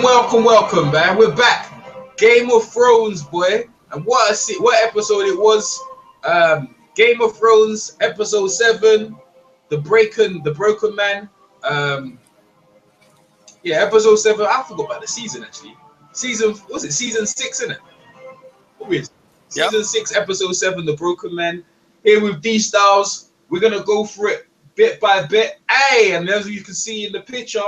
Welcome, man. We're back. Game of Thrones, boy. And what episode it was? Game of Thrones, episode 7, the Broken Man. Episode 7. I forgot about the season actually. Season 6, isn't it? What is it? Season 6, episode 7, the Broken Man. Here with D Styles. We're gonna go through it bit by bit. Hey, and as you can see in the picture,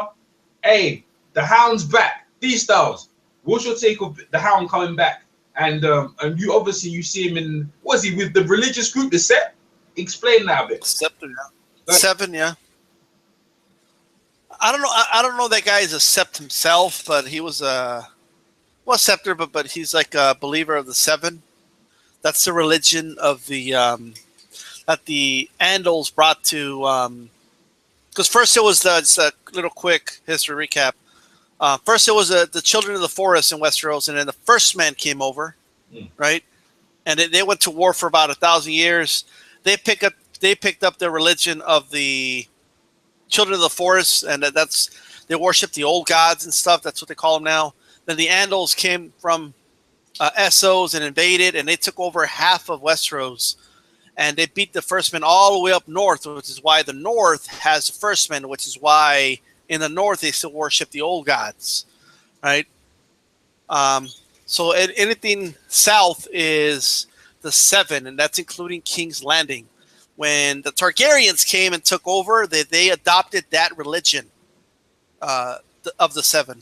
hey, the Hound's back. D Styles, what's your take of the Hound coming back? And you obviously you see him in, was he with the religious group, the Sept? Explain that a bit. Scepter, yeah. 7, yeah. I don't know that guy is a Sept himself, but he was Scepter, but he's like a believer of the 7. That's the religion of the that the Andals brought to. Because first it was just a little quick history recap. First it was the children of the forest in Westeros, and then the first men came over, right? And they went to war for about 1,000 years. They picked up their religion of the children of the forest, and they worship the old gods and stuff. That's what they call them now. Then the Andals came from Essos and invaded, and they took over half of Westeros, and they beat the first men all the way up north, which is why the north has the first men, which is why in the north they still worship the old gods, right? So anything south is the 7, and that's including King's Landing. When the Targaryens came and took over, they adopted that religion of the 7.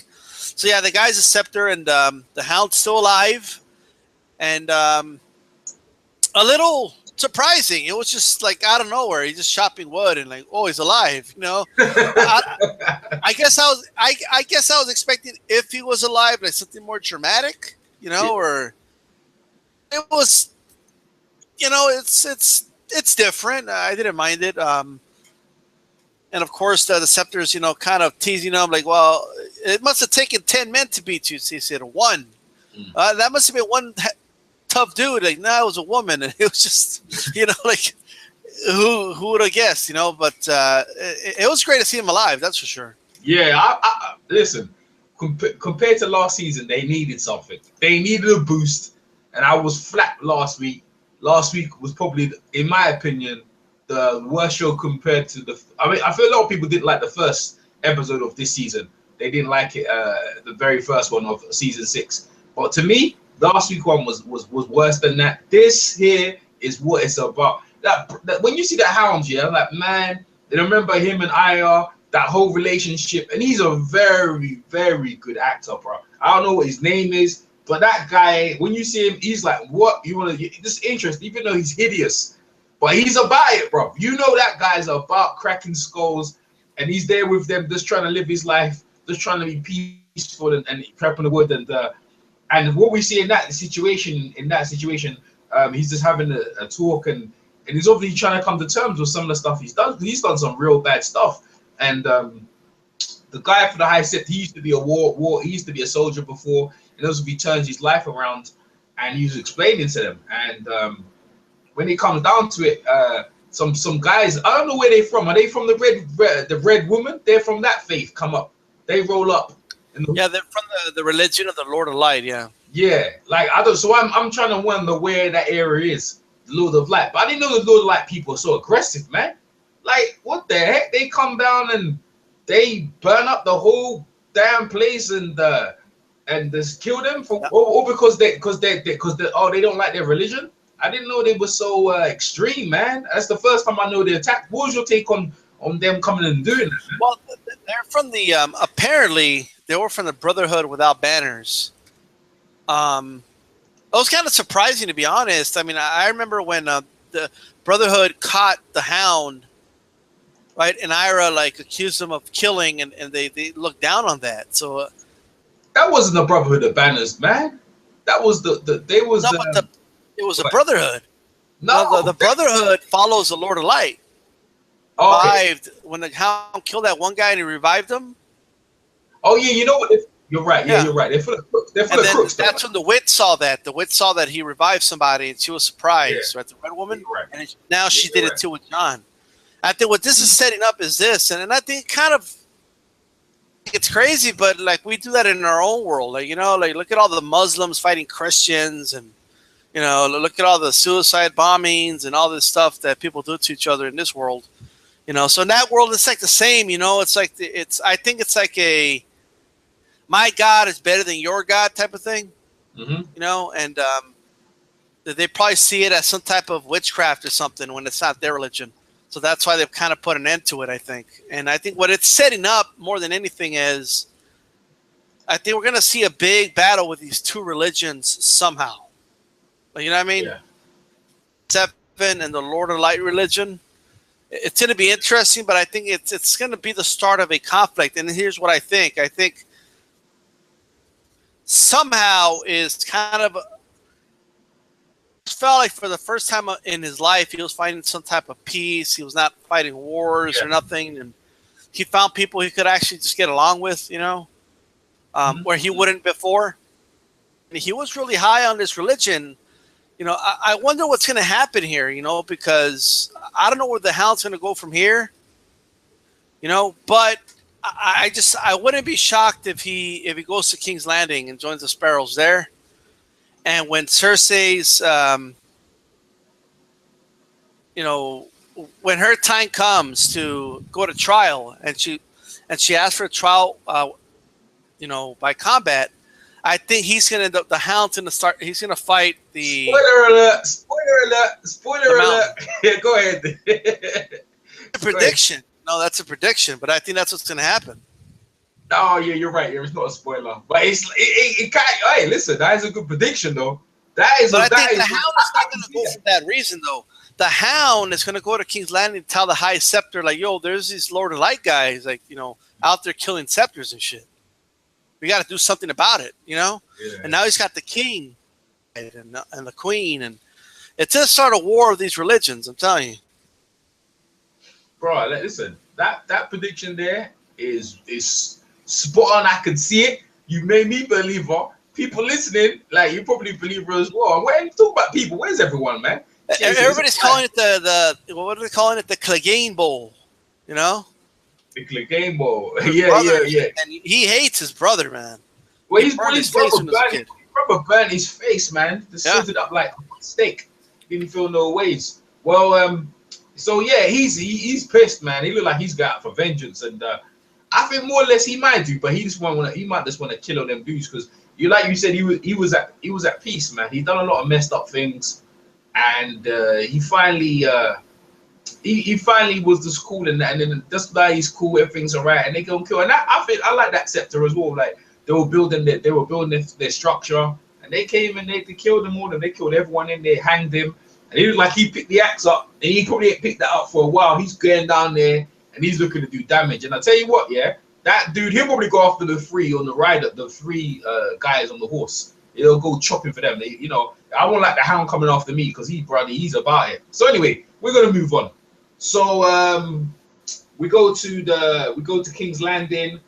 So yeah, the guy's a Scepter, and the Hound's still alive, and a little surprising. It was just like out of nowhere. He's just chopping wood, and like, oh, he's alive. You know, I guess I was expecting, if he was alive, like something more dramatic, you know, or it was, you know, it's different. I didn't mind it. And of course, the Scepters, you know, kind of teasing him, like, well, it must have taken 10 men to beat you. So he said 1. That must have been one tough dude. Like, no, it was a woman, and it was just, you know, like, who would have guessed, you know? But it was great to see him alive, that's for sure. Yeah, I listen. Compared to last season, they needed something. They needed a boost, and I was flat last week. Last week was probably, in my opinion, the worst show compared to I feel a lot of people didn't like the first episode of this season. They didn't like it, the very first one of season 6. But to me, last week one was worse than that. This here is what it's about. That when you see the Hound, yeah, like, man, I remember him and Aya, that whole relationship, and he's a very, very good actor, bro. I don't know what his name is, but that guy, when you see him, he's like, what you want to? This interest, even though he's hideous. But he's about it, bro. You know that guy's about cracking skulls, and he's there with them, just trying to live his life, just trying to be peaceful and prepping the wood. And what we see in that situation, he's just having a talk, and he's obviously trying to come to terms with some of the stuff he's done. He's done some real bad stuff. And the guy for the High Sept, he used to be he used to be a soldier before, and also he turns his life around, and he's explaining to them. And when it comes down to it, some guys, I don't know where they're from. Are they from the red woman? They're from that faith. Come up, they roll up. Yeah, they're from the religion of the Lord of Light. Yeah. Yeah, like I don't. So I'm trying to wonder where that area is, the Lord of Light. But I didn't know the Lord of Light people are so aggressive, man. Like, what the heck? They come down and they burn up the whole damn place and just kill them for because they don't like their religion. I didn't know they were so extreme, man. That's the first time I know they attacked. What was your take on them coming and doing that, man? Well, they're from the apparently they were from the Brotherhood Without Banners. It was kind of surprising, to be honest. I mean, I remember when the Brotherhood caught the Hound, right? And Ira like accused them of killing, and they looked down on that. So that wasn't the Brotherhood of Banners, man. That was it was a Brotherhood. No, the Brotherhood follows the Lord of Light. Revived when the Hound killed that one guy and he revived him. Oh yeah, you know what? You're right. Yeah, you're right. They're full of crooks. That's when the witch saw that. The witch saw that he revived somebody, and she was surprised. Yeah. Right, the red woman. Right. And now she did it too with John. I think what this is setting up is this, and I think kind of it's crazy, but like we do that in our own world. Like, you know, like look at all the Muslims fighting Christians, and you know, look at all the suicide bombings and all this stuff that people do to each other in this world. You know, so in that world, it's like the same. You know, it's like I think it's like a my God is better than your God type of thing. Mm-hmm. You know, and they probably see it as some type of witchcraft or something when it's not their religion. So that's why they've kind of put an end to it, I think. And I think what it's setting up more than anything is, I think we're going to see a big battle with these two religions somehow. You know what I mean? Yeah. Seven and the Lord of Light religion. It's going to be interesting, but I think it's going to be the start of a conflict. And here's what I think. I think somehow is kind of felt like for the first time in his life, he was finding some type of peace. He was not fighting wars or nothing. And he found people he could actually just get along with, you know, where he wouldn't before. And he was really high on this religion. You know, I wonder what's going to happen here, you know, because I don't know where the hell's going to go from here, you know, but I wouldn't be shocked if he goes to King's Landing and joins the Sparrows there. And when Cersei's, you know, when her time comes to go to trial, and she asks for a trial, you know, by combat, I think he's gonna end up the Hound's gonna start. He's gonna fight the. Spoiler alert! Spoiler alert! Spoiler alert! Yeah, go ahead. A prediction. No, that's a prediction, but I think that's what's gonna happen. Oh yeah, you're right. It's not a spoiler, but it can't. Hey, listen, that is a good prediction, though. That is. But I think the Hound is not going to go for that reason, though. The Hound is going to go to King's Landing and tell the High Scepter, like, "Yo, there's these Lord of Light guys, like, you know, out there killing scepters and shit. We got to do something about it, you know." Yeah. And now he's got the king and the queen, and it's going to start a war of these religions. I'm telling you, bro. Listen, that prediction there is spot on. I can see it. You made me believer. People listening, like you probably believe her as well. When you talk about people, where's everyone, man? Everybody's calling it the what are they calling it? The Clegane Bowl, you know? The Clegane Bowl. Yeah. And he hates his brother, man. Well, his brother burned his face, man. Just slit it up like a steak. Didn't feel no ways. Well, so yeah, he's pissed, man. He look like he's got for vengeance, and I think more or less he might do, but he might just want to kill all them dudes because you said he was at peace, man. He done a lot of messed up things, and he finally was just cool, and then just now he's cool, everything's alright, and they go and kill. And I like that scepter as well. Like they were building their structure, and they came and they killed them all, and they killed everyone in there, hanged him, and he looked like he picked the axe up, and he probably ain't picked that up for a while. He's going down there. And he's looking to do damage. And I tell you what, yeah, that dude, he'll probably go after the three on the rider, the three guys on the horse. He'll go chopping for them. You know, I won't like the Hound coming after me because he's about it. So anyway, we're gonna move on. So we go to King's Landing,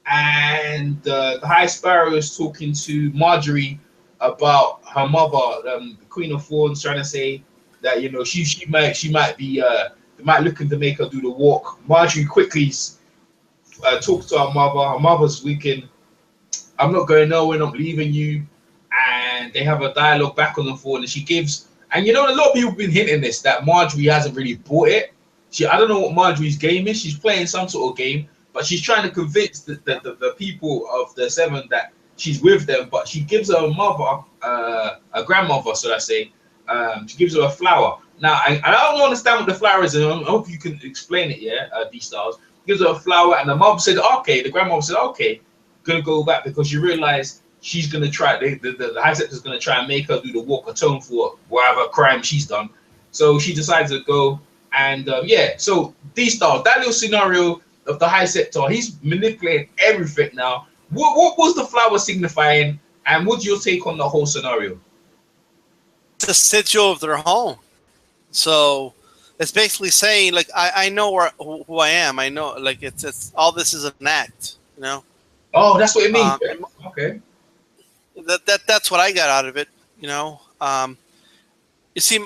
and the High Sparrow is talking to Marjorie about her mother, the Queen of Thorns, trying to say that, you know, she might be might looking to make her do the walk. Marjorie quickly talks to her mother. Her mother's weakened. I'm not going nowhere. I'm leaving you. And they have a dialogue back on the phone. And she gives, and you know, a lot of people have been hinting this that Marjorie hasn't really bought it. I don't know what Marjorie's game is. She's playing some sort of game, but she's trying to convince the people of the Seven that she's with them. But she gives her mother, a grandmother, so I say, she gives her a flower. Now, I don't understand what the flower is, and I hope you can explain it, yeah, D-Stars. Gives her a flower, and the mom said, okay, the grandmother said, okay, gonna go back because she realized she's gonna try, the High Scepter is gonna try and make her do the walk, atone for whatever crime she's done. So she decides to go, and yeah, so D-Stars, that little scenario of the High Scepter, he's manipulating everything now. What was the flower signifying, and what's your take on the whole scenario? It's a sigil of their home. So it's basically saying, like, I know who I am. I know, like, it's all this is an act, you know. Oh, that's what it means. Okay. That's what I got out of it, you know. You see,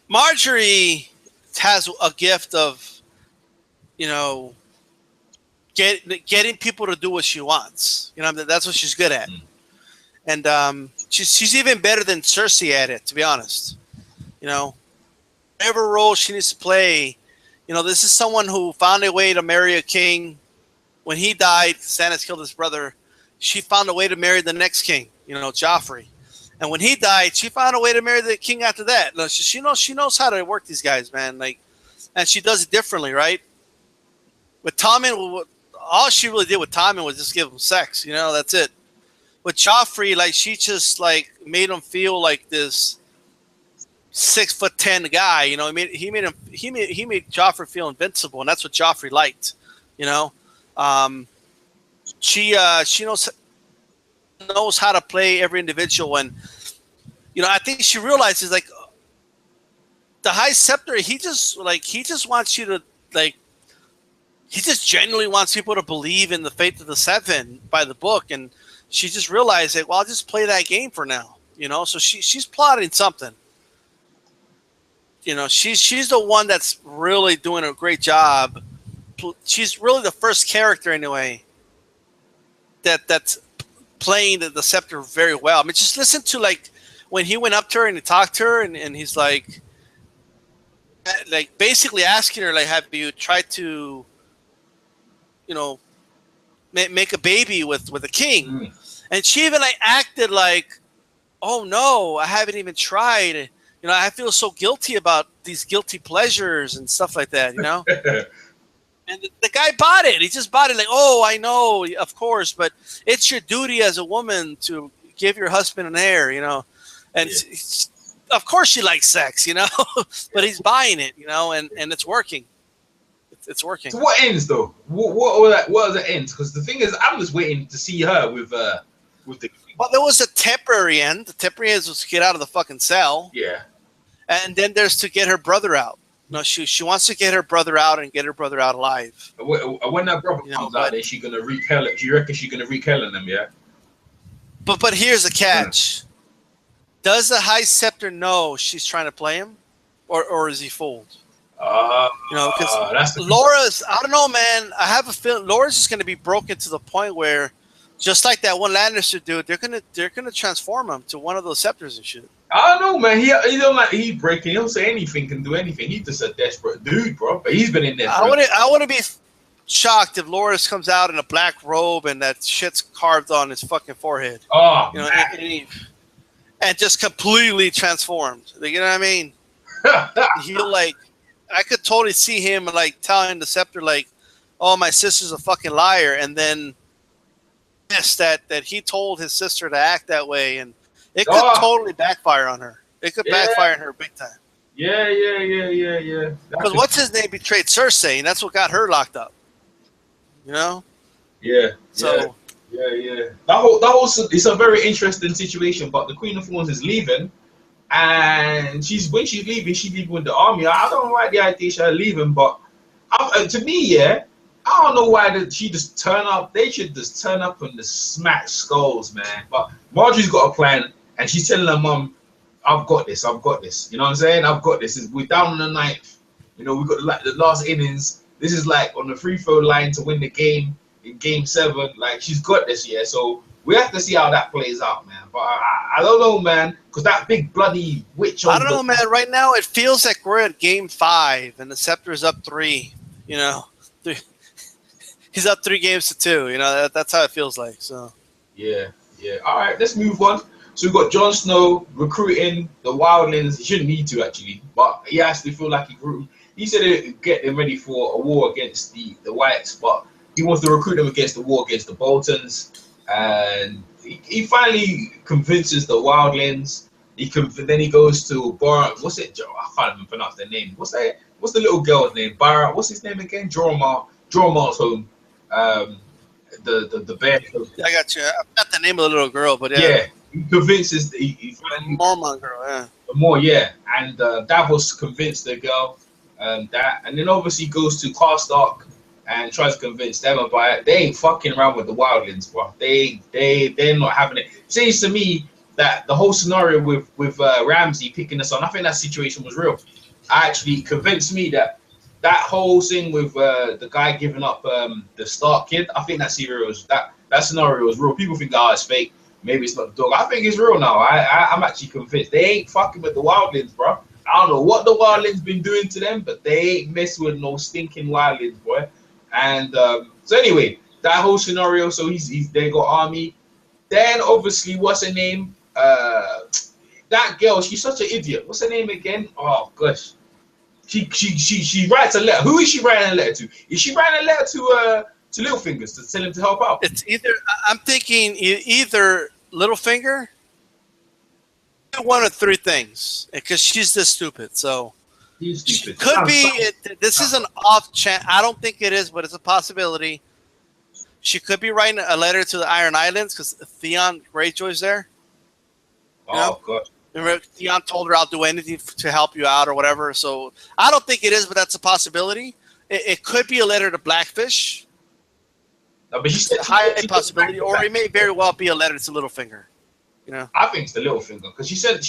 Marjorie has a gift of, you know, getting people to do what she wants. You know, that's what she's good at. And she's even better than Cersei at it, to be honest. You know, whatever role she needs to play, you know, this is someone who found a way to marry a king. When he died, Stannis killed his brother. She found a way to marry the next king, you know, Joffrey. And when he died, she found a way to marry the king after that. No, she knows how to work these guys, man. Like, and she does it differently, right? With Tommen, all she really did with Tommen was just give him sex, you know, that's it. With Joffrey, like, she just like made him feel like this 6'10" guy, you know. He made Joffrey feel invincible, and that's what Joffrey liked, you know. She knows how to play every individual, and you know, I think she realizes like the High Scepter, he just wants you to like, he just genuinely wants people to believe in the Fate of the Seven by the book, and she just realized that, well, I'll just play that game for now, you know. So she's plotting something. You know, she's the one that's really doing a great job. She's really the first character, anyway, that's playing the scepter very well. I mean, just listen to like when he went up to her and he talked to her, and he's like basically asking her, like, have you tried to, you know, make a baby with a king? And she even like acted like, oh no, I haven't even tried. You know, I feel so guilty about these guilty pleasures and stuff like that, you know? And the guy bought it. He just bought it like, oh, I know, of course, but it's your duty as a woman to give your husband an heir, you know? And of course she likes sex, you know? But he's buying it, you know, and it's working. It's working. So what ends, though? What are the ends? Because the thing is, I'm just waiting to see her with the... Well, there was a temporary end. The temporary end was to get out of the fucking cell. Yeah. And then there's to get her brother out. No, she wants to get her brother out and get her brother out alive. When that brother comes out, is she gonna wreak hell? Do you reckon she's gonna wreak hell on them? Yeah. But here's the catch: does the High Scepter know she's trying to play him, or is he fooled? You know, because Laura's. I don't know, man. I have a feeling Laura's just gonna be broken to the point where, just like that one Lannister dude, they're gonna transform him to one of those scepters and shit. I don't know, man. He don't like, he's breaking. He'll say anything, can do anything. He's just a desperate dude, bro. But he's been in there. I wouldn't be shocked if Loras comes out in a black robe and that shit's carved on his fucking forehead. Oh, you know, and just completely transformed. You know what I mean? He'll like, I could totally see him like telling the Scepter like, "Oh, my sister's a fucking liar," and then that he told his sister to act that way, and it could totally backfire on her. It could backfire on her big time. Yeah. Because what's his name betrayed Cersei, and that's what got her locked up. You know? Yeah. So. Yeah. That whole it's a very interesting situation. But the Queen of Thorns is leaving, and when she's leaving with the army. I don't like the idea she's leaving, but to me, I don't know why she just turn up. They should just turn up and just smack skulls, man. But Marjorie's got a plan. And she's telling her mum, I've got this. You know what I'm saying? I've got this. We're down on the ninth. You know, we've got like the last innings. This is like on the free throw line to win the game in game 7. Like, she's got this, yeah. So we have to see how that plays out, man. But I don't know, man. Because that big bloody witch. I don't know, man. Right now, it feels like we're at game 5 and the Scepter is up 3. You know, he's up 3 games to 2. You know, that's how it feels like. So. Yeah. All right, let's move on. So we've got Jon Snow recruiting the wildlings. He shouldn't need to, actually, but he has to feel like he said he'd get them ready for a war against the Whites, but he wants to recruit them against the war against the Boltons. And he finally convinces the wildlings. Then he goes to Bar. What's it? I can't even pronounce their name. What's the little girl's name? Barra. What's his name again? Jormar's home. The bear. I got you. I forgot the name of the little girl, but yeah. He convinces the Mormon girl, and Davos convinced the girl that, and then obviously goes to Karstark and tries to convince them about it. They ain't fucking around with the wildlings, bro. They're not having it. It seems to me that the whole scenario with Ramsay picking us on, I think that situation was real. Actually convinced me that that whole thing with the guy giving up the Stark kid, I think that scenario is real. People think, oh, it's fake. Maybe it's not the dog. I think it's real now. I'm actually convinced. They ain't fucking with the wildlings, bro. I don't know what the wildlings been doing to them, but they ain't messing with no stinking wildlings, boy. And so anyway, that whole scenario. So they got army. Then obviously, what's her name? That girl. She's such an idiot. What's her name again? Oh gosh. She writes a letter. Who is she writing a letter to? Is she writing a letter to Littlefingers to tell him to help out? It's either, I'm thinking either Littlefinger, one of three things, because she's this stupid. So Stupid. Could be. This is an off chance. I don't think it is, but it's a possibility. She could be writing a letter to the Iron Islands because Theon Greyjoy's there. Oh God. Remember, Theon told her, "I'll do anything to help you out" or whatever. So I don't think it is, but that's a possibility. It could be a letter to Blackfish. No, but It's a high possibility, or it may very well be a letter to Littlefinger. You know, I think it's the Littlefinger because she sent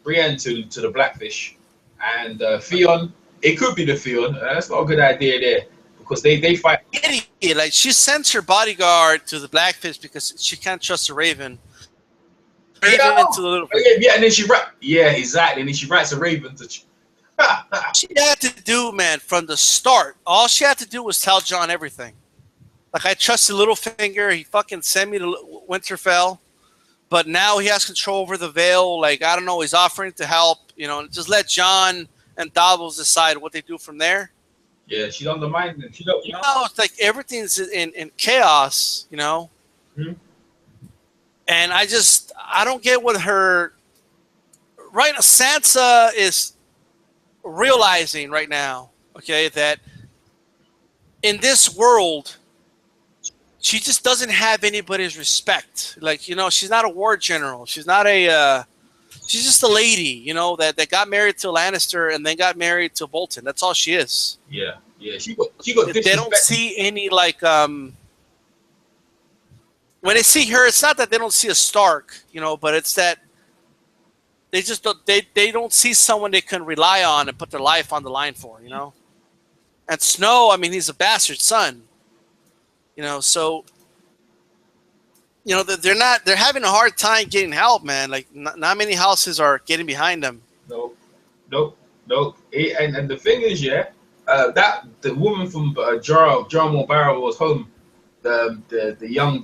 Brienne to the Blackfish, and Theon. It could be the Theon. That's not a good idea there because they fight. Idiot! Like she sends her bodyguard to the Blackfish because she can't trust the Raven. Raven to the Littlefinger. Yeah, and then exactly. And then she writes a Raven to. She had to do, man, from the start. All she had to do was tell Jon everything. Like, I trusted Littlefinger. He fucking sent me to Winterfell. But now he has control over the Vale. Like, I don't know. He's offering to help. You know, just let Jon and Davos decide what they do from there. Yeah, she's undermining it. It's like everything's in chaos, you know? Mm-hmm. And I don't get what her... Right now, Sansa is realizing right now, okay, that in this world, she just doesn't have anybody's respect. Like, you know, she's not a war general. She's not she's just a lady, you know, that got married to Lannister and then got married to Bolton. That's all she is. Yeah. She got They don't see any, like, when they see her, it's not that they don't see a Stark, you know, but it's that they just they don't see someone they can rely on and put their life on the line for, you know. And Snow, I mean, he's a bastard son, you know. So, you know, they're having a hard time getting help, man. Like, not many houses are getting behind them. Nope. And the thing is, that the woman from Jarmo Barrow was home. The young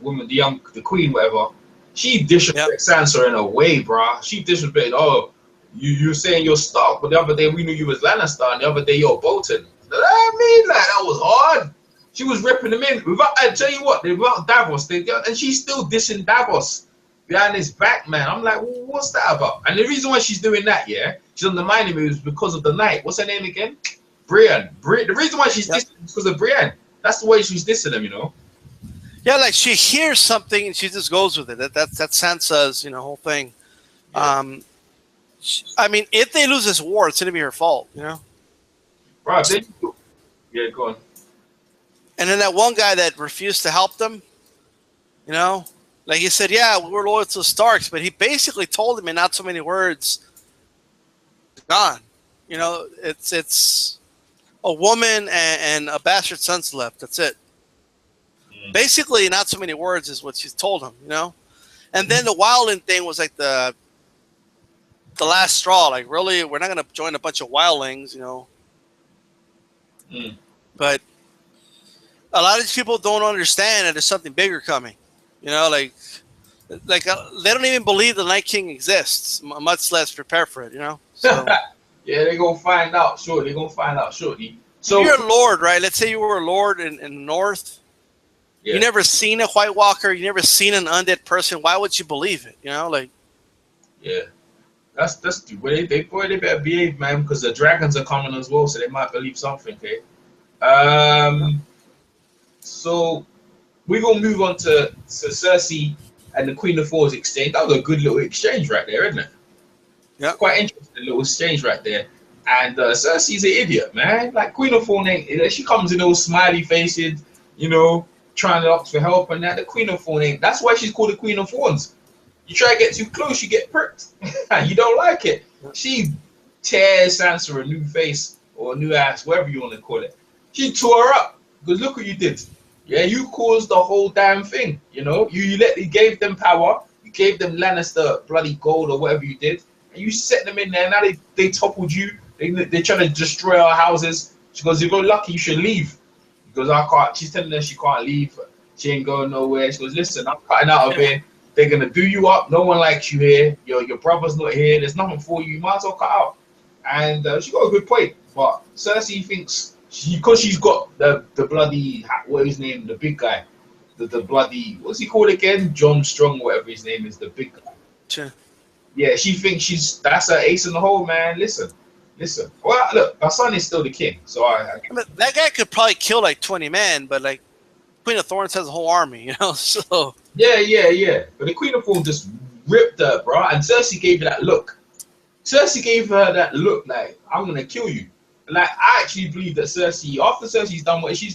woman, the queen, whatever. She disrespected Sansa in a way, bro. She disrespected. Oh, you're saying you're Stark, but the other day we knew you was Lannister, and the other day you're Bolton. I mean, like, that was hard. She was ripping them in. I tell you what, without Davos, and she's still dissing Davos behind his back, man. I'm like, well, what's that about? And the reason why she's doing that, she's undermining him is because of the night. What's her name again? Brienne. The reason why she's dissing is because of Brienne. That's the way she's dissing him, you know. Yeah, like she hears something and she just goes with it. That's Sansa's, you know, whole thing. Yeah. I mean, if they lose this war, it's gonna be her fault, you know. Right. Yeah, go on. And then that one guy that refused to help them, you know, like he said, yeah, we're loyal to the Starks, but he basically told him in not so many words, gone. You know, it's a woman and a bastard son's left. That's it. Basically, not so many words is what she's told him, you know? And then the wildling thing was like the last straw. Like, really, we're not going to join a bunch of wildlings, you know? But a lot of these people don't understand that there's something bigger coming. You know, like they don't even believe the Night King exists, much less prepare for it, you know? So, yeah, they're going to find out shortly. So you're a lord, right? Let's say you were a lord in the north. Yeah. You never seen a White Walker. You never seen an undead person. Why would you believe it? You know, like. Yeah, that's the way they better behave, man, because the dragons are coming as well, so they might believe something. Okay. So we're gonna move on to Cersei and the Queen of Thorns exchange. That was a good little exchange right there, isn't it? Yeah. Quite interesting little exchange right there. And Cersei's an idiot, man. Like, Queen of Thorns ain't. She comes in all smiley faced, you know, trying to ask for help and that. The Queen of Thorns ain't. That's why she's called the Queen of Thorns. You try to get too close, you get pricked. You don't like it. She tears Sansa a new face or a new ass, whatever you want to call it. She tore her up because look what you did. Yeah, you caused the whole damn thing. You know, you gave them power, you gave them Lannister bloody gold or whatever you did, and you set them in there. Now they toppled you. They're trying to destroy our houses. She goes, if you're lucky, you should leave. Because I can't. She's telling her she can't leave. She ain't going nowhere. She goes, listen, I'm cutting out of here. They're gonna do you up. No one likes you here. Your brother's not here. There's nothing for you. You might as well cut out. And she got a good point. But Cersei thinks because she's got the bloody what is his name, the big guy, the bloody what's he called again? John Strong, whatever his name is, the big guy. Sure. Yeah, she thinks that's her ace in the hole, man. Listen. Well, look, my son is still the king, so I mean, that guy could probably kill like 20 men, but like Queen of Thorns has a whole army, you know. So yeah. But the Queen of Thorns just ripped her, bro, and Cersei gave her that look. Cersei gave her that look, like I'm gonna kill you. Like I actually believe that Cersei, after Cersei's done what she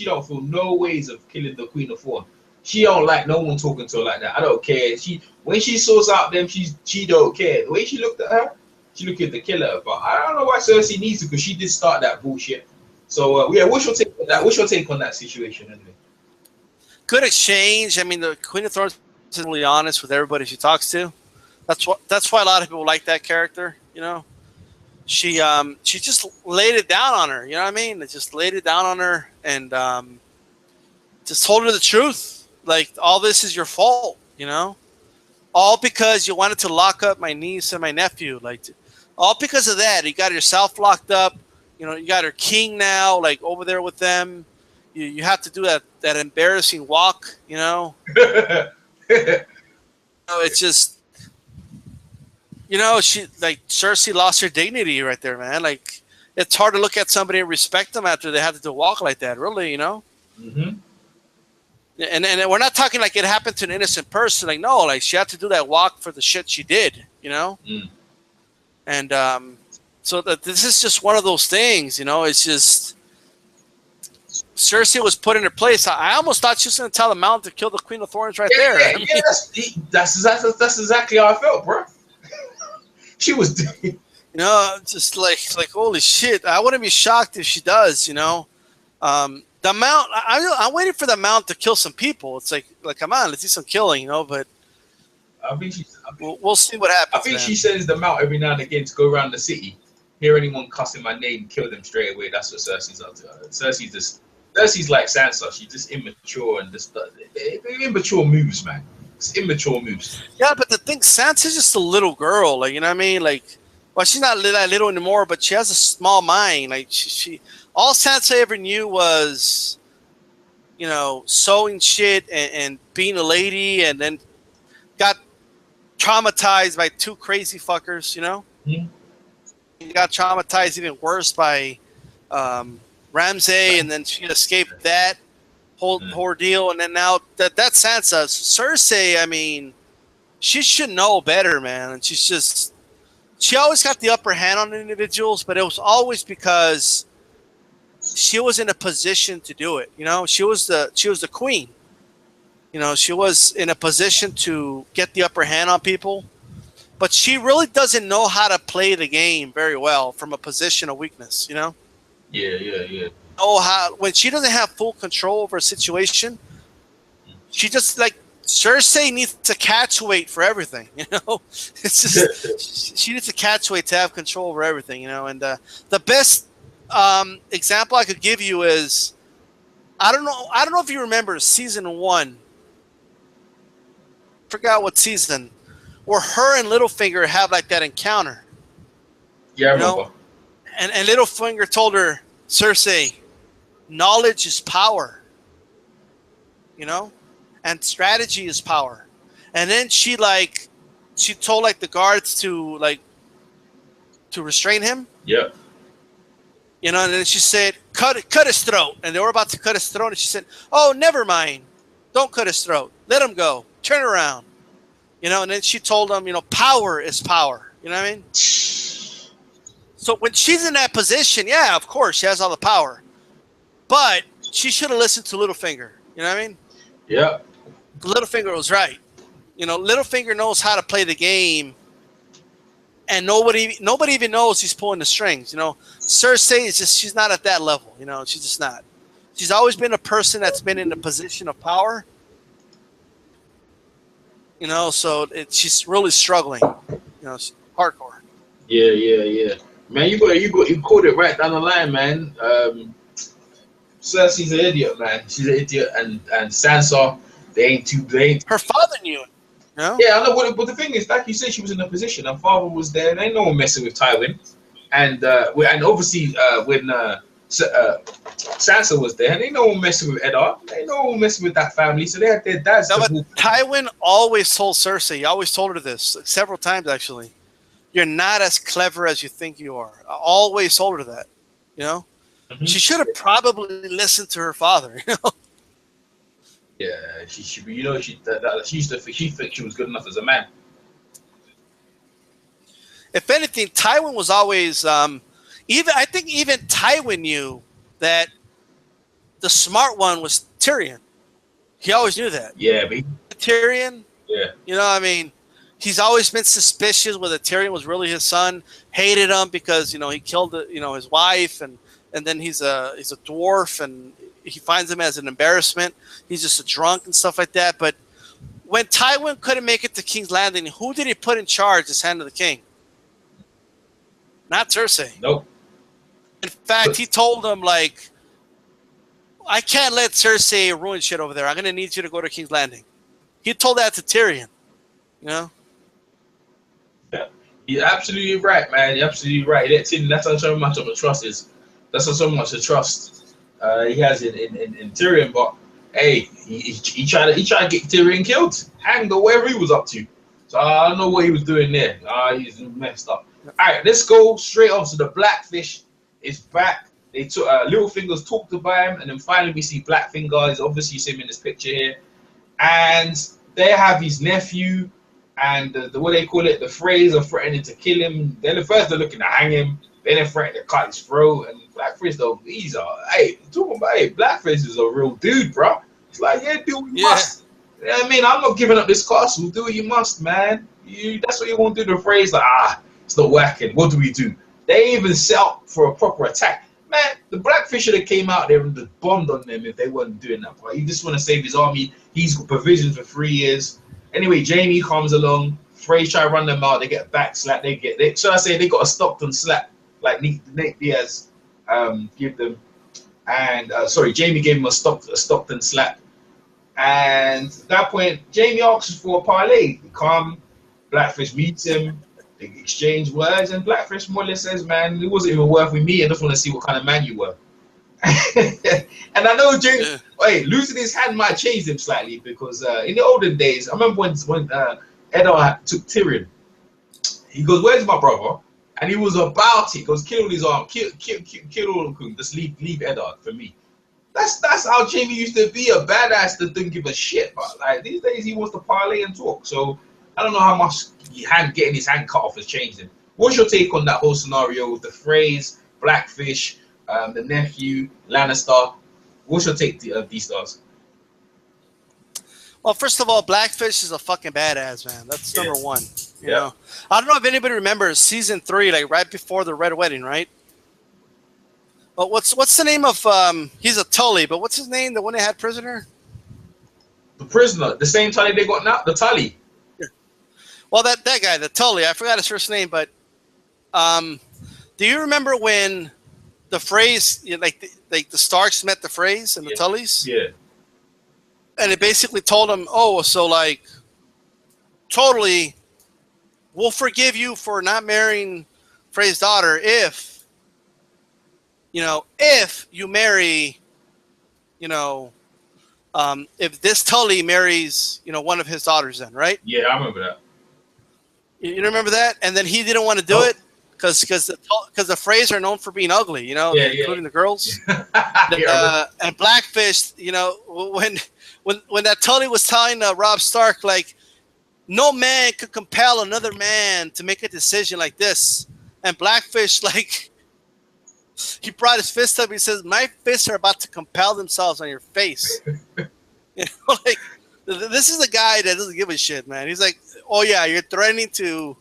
don't feel no ways of killing the Queen of Thorns. She don't like no one talking to her like that. I don't care. When she sorts out them, she don't care. The way she looked at her. She looking to kill her, but I don't know why Cersei needs to, because she did start that bullshit. So yeah, what's your take on that? What's your take on that situation anyway? Good exchange. I mean, the Queen of Thorns is really honest with everybody she talks to. That's why a lot of people like that character. You know, she just laid it down on her. You know what I mean? They just laid it down on her and just told her the truth. Like, all this is your fault. You know, all because you wanted to lock up my niece and my nephew. Like, all because of that. You got yourself locked up. You know, you got her king now, like over there with them. You have to do that embarrassing walk. You know. It's just, you know, she like Cersei lost her dignity right there, man. Like, it's hard to look at somebody and respect them after they have to do a walk like that. Really, you know. Mm-hmm. And we're not talking like it happened to an innocent person. Like, no, like she had to do that walk for the shit she did, you know? Mm. And so this is just one of those things, you know? It's just Cersei was put in her place. I almost thought she was going to tell the Mountain to kill the Queen of Thorns right there. Yeah, I mean, that's exactly how I felt, bro. She was, you know, just like holy shit. I wouldn't be shocked if she does, you know? The Mount, I'm waiting for the Mount to kill some people. It's like come on, let's do some killing, you know. But I think we'll see what happens. I think she sends them out every now and again to go around the city, hear anyone cussing my name, kill them straight away. That's what Cersei's up to. Cersei's like Sansa. She's just immature and just immature moves, man. It's immature moves. Yeah, but the thing, Sansa's just a little girl, like, you know what I mean? Like, well, she's not that little anymore, but she has a small mind. Like she all Sansa ever knew was, you know, sewing shit and being a lady, and then got traumatized by two crazy fuckers, you know? Mm-hmm. She got traumatized even worse by Ramsay, and then she escaped that whole ordeal, and then now that's Sansa. Cersei, I mean, she should know better, man. And she always got the upper hand on individuals, but it was always because she was in a position to do it. You know, she was the queen. You know, she was in a position to get the upper hand on people, but she really doesn't know how to play the game very well from a position of weakness. You know. Yeah. Oh, how when she doesn't have full control over a situation, she just like Cersei needs to catch weight for everything. You know, it's just she needs to catch weight to have control over everything. You know, and the best example I could give you is I don't know if you remember season 1. Forgot what season, where her and Littlefinger have like that encounter. Yeah, I remember. Know? And Littlefinger told her, Cersei, knowledge is power. You know, and strategy is power. And then she told like the guards to restrain him. Yeah. You know, and then she said, cut his throat. And they were about to cut his throat. And she said, oh, never mind. Don't cut his throat. Let him go. Turn around. You know, and then she told him, you know, power is power. You know what I mean? So when she's in that position, yeah, of course, she has all the power. But she should have listened to Littlefinger. You know what I mean? Yeah. Littlefinger was right. You know, Littlefinger knows how to play the game, and nobody even knows he's pulling the strings. You know, Cersei is just, she's not at that level. You know, she's just not. She's always been a person that's been in a position of power. You know, so she's really struggling. You know, hardcore. Yeah. Man, you called it right down the line, man. Cersei's an idiot, man. She's an idiot, and Sansa, they ain't. Her father knew it. No? Yeah, I know. But the thing is, like you said, she was in a position. Her father was there, and ain't no one messing with Tywin. And obviously when Sansa was there, and ain't no one messing with Eddard. Ain't no one messing with that family. So they had their dads. No, but Tywin always told Cersei. He always told her this several times, actually. You're not as clever as you think you are. I always told her that. You know, she should have probably listened to her father. You know. Yeah, she should be. You know, she used to think she was good enough as a man. If anything, Tywin was always I think even Tywin knew that the smart one was Tyrion. He always knew that. Yeah, but Tyrion. Yeah. You know, I mean, he's always been suspicious whether Tyrion was really his son. Hated him because, you know, he killed his wife, and then he's a dwarf, and he finds him as an embarrassment. He's just a drunk and stuff like that. But when Tywin couldn't make it to King's Landing, who did he put in charge as Hand of the King? Not Cersei. Nope. In fact, he told him, like, I can't let Cersei ruin shit over there. I'm going to need you to go to King's Landing. He told that to Tyrion. You know? Yeah. You're absolutely right, man. You're absolutely right. That's how much of a trust is. That's so much of trust he has in Tyrion. But hey, he tried to get Tyrion killed, hanged, or whatever he was up to. So I don't know what he was doing there. He's messed up. All right, let's go straight on to the Blackfish. Is back. They took Littlefinger's talked about him, and then finally we see Blackfinger. Is obviously you see him in this picture here, and they have his nephew, and the what they call it, the Freys are threatening to kill him. Then first they're looking to hang him, then they're threatening to cut his throat. And Blackfish though, talking about Blackfish is a real dude, bro. It's like, yeah, do what you must. You know what I mean? I'm not giving up this castle. Do what you must, man. That's what you want to do. The Freys like, it's not working. What do we do? They even set up for a proper attack. Man, the Blackfish should have came out there and just bombed on them if they weren't doing that. Right? He just want to save his army. He's got provisions for 3 years. Anyway, Jaime comes along. Frey try to run them out. They get a back slap. They got a Stockton slap like Nate Diaz give them. And Jaime gave him a Stockton slap. And at that point, Jaime asks for a parlay. They come. Blackfish meets him. They exchange words, and Blackfish more or less says, man, it wasn't even worth with me. I just want to see what kind of man you were. And I know losing his hand might change him slightly, because in the olden days, I remember when Eddard took Tyrion, he goes, where's my brother? And he was about it. He goes, kill his arm, kill all of them, just leave Eddard for me. That's how Jaime used to be, a badass that didn't give a shit. But like these days, he wants to parlay and talk. So I don't know how much getting his hand cut off has changed him. What's your take on that whole scenario with the Freys, Blackfish, the nephew, Lannister? What's your take of these stars? Well, first of all, Blackfish is a fucking badass, man. That's number one. You know, I don't know if anybody remembers season 3, like right before the Red Wedding, right? But what's the name of he's a Tully, but what's his name? The one they had prisoner? The prisoner, the same Tully they got now, the Tully. Well, that guy, the Tully, I forgot his first name, but do you remember when the Freys, the Starks met the Freys and the Tullys? Yeah. And it basically told them, totally, we'll forgive you for not marrying Frey's daughter if you marry, if this Tully marries, one of his daughters then, right? Yeah, I remember that. You remember that? And then he didn't want to do it because the Freys are known for being ugly, including the girls. And Blackfish, when that Tully was telling Robb Stark, like, no man could compel another man to make a decision like this. And Blackfish, like, he brought his fist up. He says, my fists are about to compel themselves on your face. This is the guy that doesn't give a shit, man. He's like, oh yeah, you're threatening to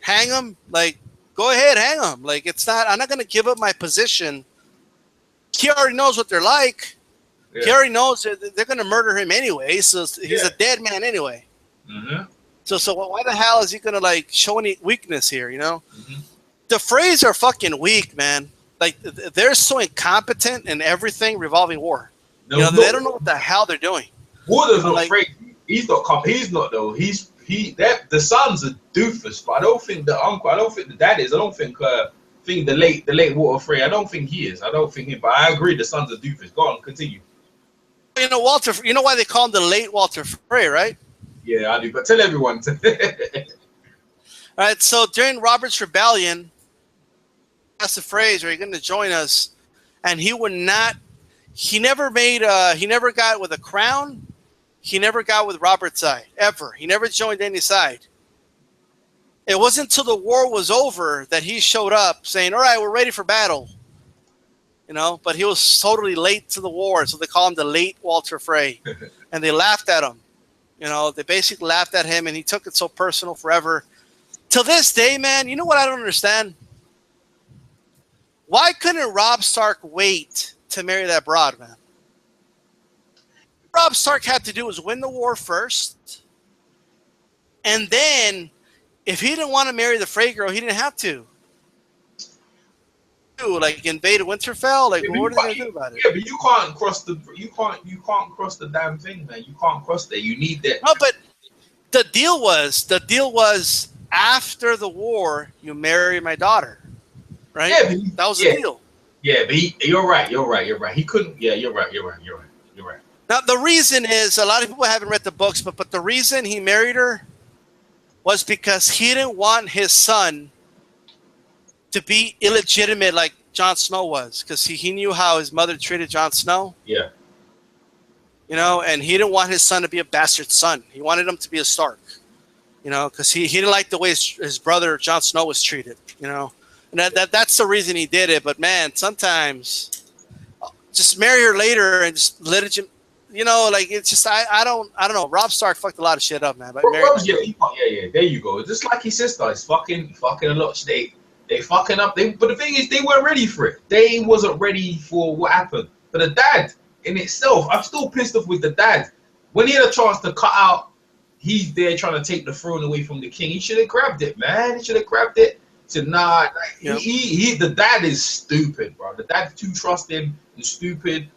hang him? Like, go ahead, hang him. Like, I'm not going to give up my position. He already knows what they're like. Yeah. He already knows that they're going to murder him anyway, so he's a dead man anyway. Mm-hmm. So why the hell is he going to, like, show any weakness here, you know? Mm-hmm. The Freys are fucking weak, man. Like, they're so incompetent in everything revolving war. No, you know, they don't know what the hell they're doing. Water's not afraid. He's not though. The son's a doofus, but I don't think the uncle. I don't think the dad is. I don't think the late Walter Frey. I don't think he is. I don't think him. But I agree, the son's a doofus. Go on, continue. You know Walter. You know why they call him the late Walter Frey, right? Yeah, I do. But tell everyone. All right. So during Robert's Rebellion, asked the Freys, "Are you going to join us?" And he would not. He never got with a crown. He never got with Robert's side, ever. He never joined any side. It wasn't until the war was over that he showed up saying, all right, we're ready for battle. You know, but he was totally late to the war, so they call him the late Walter Frey. And they laughed at him. You know, they basically laughed at him, and he took it so personal forever. Till this day, man, you know what I don't understand? Why couldn't Robb Stark wait to marry that broad, man? Robb Stark had to do was win the war first, and then if he didn't want to marry the Frey girl, he didn't have to. Like invade Winterfell, like what are they gonna do about it? Yeah, but you can't cross the damn thing, man. You can't cross there. You need that. No, but the deal was after the war, you marry my daughter, right? Yeah, that was the deal. Yeah, but you're right. He couldn't. Yeah, you're right. Now, the reason is, a lot of people haven't read the books, but the reason he married her was because he didn't want his son to be illegitimate like Jon Snow was, because he knew how his mother treated Jon Snow. Yeah. You know, and he didn't want his son to be a bastard son. He wanted him to be a Stark, you know, because he didn't like the way his brother Jon Snow was treated, you know. And that's the reason he did it. But, man, sometimes just marry her later and just legit. You know, like, it's just I don't know. Robb Stark fucked a lot of shit up, man. But yeah, there you go. Just like his sister, it's fucking a lot. They fucking up. But the thing is, they weren't ready for it. They wasn't ready for what happened. But the dad in itself, I'm still pissed off with the dad. When he had a chance to cut out, he's there trying to take the throne away from the king. He should have grabbed it, man. He should have grabbed it. He said, nah. Like, the dad is stupid, bro. The dad's too trusting and stupid.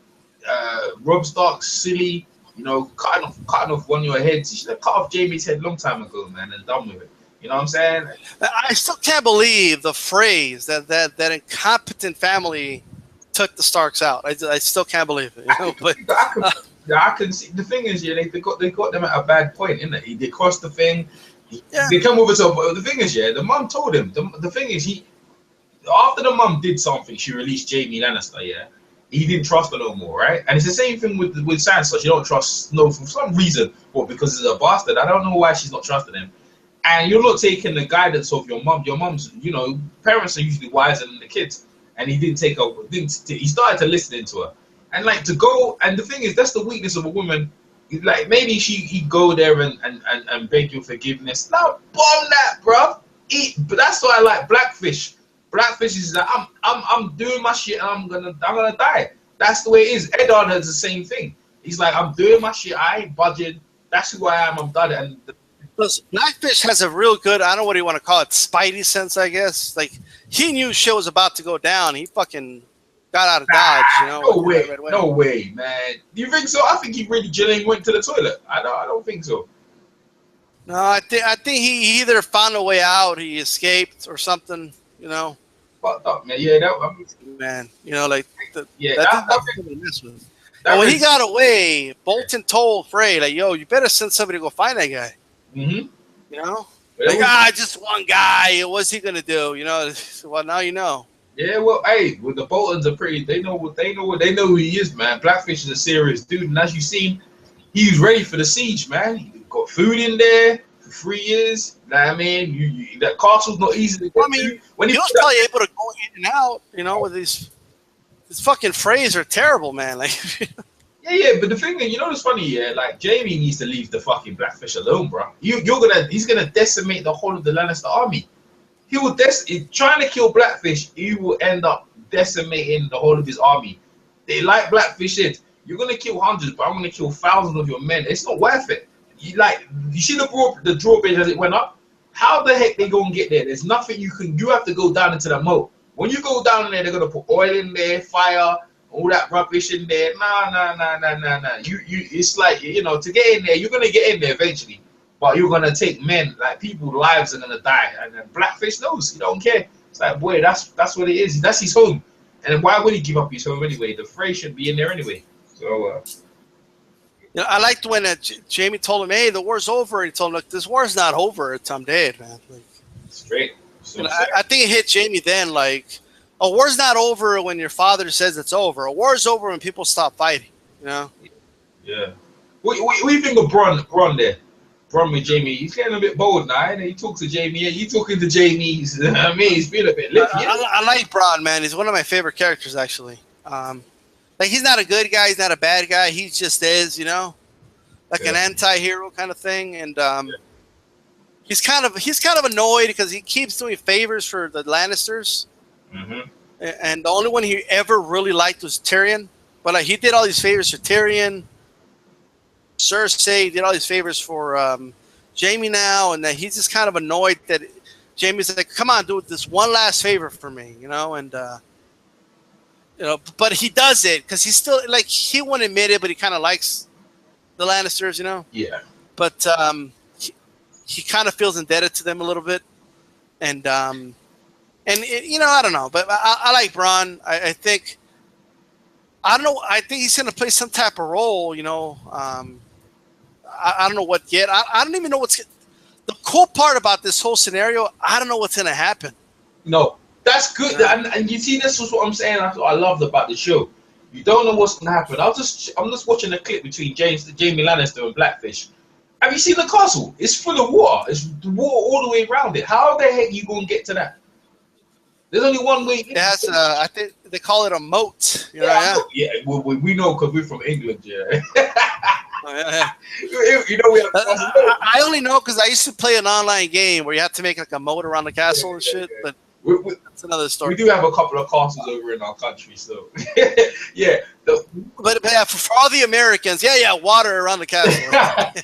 Robb Stark's silly, you know, cutting off one of your heads. You should have cut off Jaime's head a long time ago, man, and done with it. You know what I'm saying? I still can't believe the phrase that incompetent family took the Starks out. I still can't believe it. You know? I can see. The thing is, they got them at a bad point, innit? They crossed the thing. They come over to. The thing is, the mum told him. The thing is, after the mum did something, she released Jaime Lannister. Yeah. He didn't trust her no more, right? And it's the same thing with Sansa. She don't trust Snow for some reason, or because he's a bastard. I don't know why she's not trusting him. And you're not taking the guidance of your mum. Your mum's, you know, parents are usually wiser than the kids. And he didn't take her. He started to listen to her, and like to go. And the thing is, that's the weakness of a woman. Like maybe he'd go there and beg your forgiveness. Now bomb that, bro. But that's why I like Blackfish. Blackfish is like I'm doing my shit and I'm gonna die. That's the way it is. Eddard has the same thing. He's like, I'm doing my shit, I ain't budging. That's who I am, I'm done. And Blackfish has a real good, I don't know what you want to call it, spidey sense, I guess. Like he knew shit was about to go down. He fucking got out of Dodge, you know. No way, man. Do you think so? I think he really genuinely went to the toilet. I don't think so. No, I think he either found a way out, he escaped or something. You know, fucked up, man. Yeah, man. You know, like that's really mess with. And when he got away, Bolton told Frey, like, "Yo, you better send somebody to go find that guy." Mm-hmm. You know, like, just one guy. What's he gonna do? You know, well, now you know. Yeah, well, hey, the Boltons are pretty. They know who he is, man. Blackfish is a serious dude, and as you seen, he was ready for the siege, man. He got food in there. 3 years, you know what I mean? That castle's not easy to get to. When he was probably able to go in and out, you know, with these fucking Freys are terrible, man. Like, Yeah, but the thing is, you know what's funny, yeah? Like, Jamie needs to leave the fucking Blackfish alone, bro. He's gonna decimate the whole of the Lannister army. He will trying to kill Blackfish, he will end up decimating the whole of his army. They like Blackfish it. You're gonna kill hundreds, but I'm gonna kill thousands of your men. It's not worth it. You see the drawbridge as it went up? How the heck they gonna get there? There's nothing you have to go down into the moat. When you go down in there, they're gonna put oil in there, fire, all that rubbish in there. Nah. It's like, to get in there, you're gonna get in there eventually. But you're gonna take men, like people's lives are gonna die. And then Blackfish knows, he don't care. It's like, boy, that's what it is. That's his home. And why would he give up his home anyway? The Frey should be in there anyway. So I liked when Jamie told him, "Hey, the war's over." He told him, "Look, this war's not over. I'm dead, man." Like, straight. So I think it hit Jamie then. Like, a war's not over when your father says it's over. A war's over when people stop fighting. Yeah. What do you think of Bron there? Bron with Jamie, he's getting a bit bold now. And he talks to Jamie. You talking to Jamie? He's been a bit lippy. I like Bron, man. He's one of my favorite characters, actually. Like, he's not a good guy. He's not a bad guy. He just is, like an anti-hero kind of thing. And he's kind of annoyed because he keeps doing favors for the Lannisters. Mm-hmm. And the only one he ever really liked was Tyrion. But like, he did all these favors for Tyrion. Cersei did all these favors for Jamie now, and then he's just kind of annoyed that Jamie's like, "Come on, do this one last favor for me," and but he does it because he's still, like, he won't admit it, but he kind of likes the Lannisters, Yeah. But he kind of feels indebted to them a little bit, and I don't know, but I like Bronn. I think. I don't know. I think he's going to play some type of role, I don't know what yet. I don't even know what's the cool part about this whole scenario. I don't know what's going to happen. No, that's good. Yeah. And you see, this was what I'm saying. That's what I loved about the show. You don't know what's going to happen. I'm just watching a clip between Jamie Lannister and Blackfish. Have you seen the castle? It's full of water. It's water all the way around it. How the heck you going to get to that? There's only one way. It has, I think they call it a moat. We know because we're from England, yeah. Yeah. We have. I only know because I used to play an online game where you have to make like a moat around the castle and shit. But that's another story. We do have a couple of castles over in our country, so yeah. But for all the Americans, water around the castle.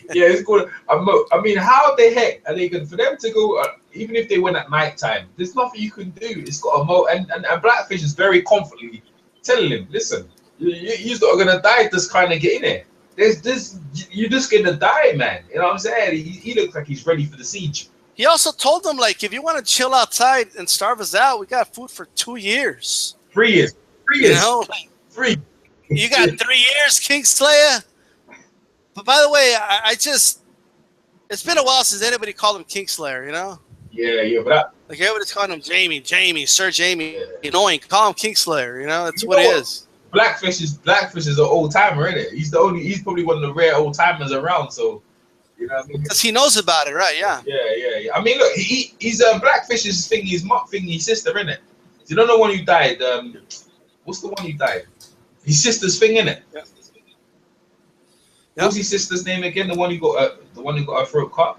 It's called a moat. I mean, how the heck are they going for them to go? Even if they went at night time, there's nothing you can do. It's got a moat, and Blackfish is very confidently telling him, "Listen, you're not gonna die just kind of get in there. You're just gonna die, man." You know what I'm saying? He looks like he's ready for the siege. He also told them, like, if you want to chill outside and starve us out, we got food for 2 years. 3 years. 3 years. Three. You got 3 years, Kingslayer. But by the way, it's been a while since anybody called him Kingslayer, Yeah, but like, everybody's calling him Jamie, Sir Jamie. Yeah. Annoying. Call him Kingslayer, that's what it is. Blackfish is an old timer, isn't it? He's probably one of the rare old timers around, so you know what I mean? Because he knows about it, right? Yeah. Yeah. I mean, look, he's Blackfish's his sister, isn't it? You don't know one who died. What's the one who died? His sister's thing, innit? Yeah. What's his sister's name again? The one who got her throat cut.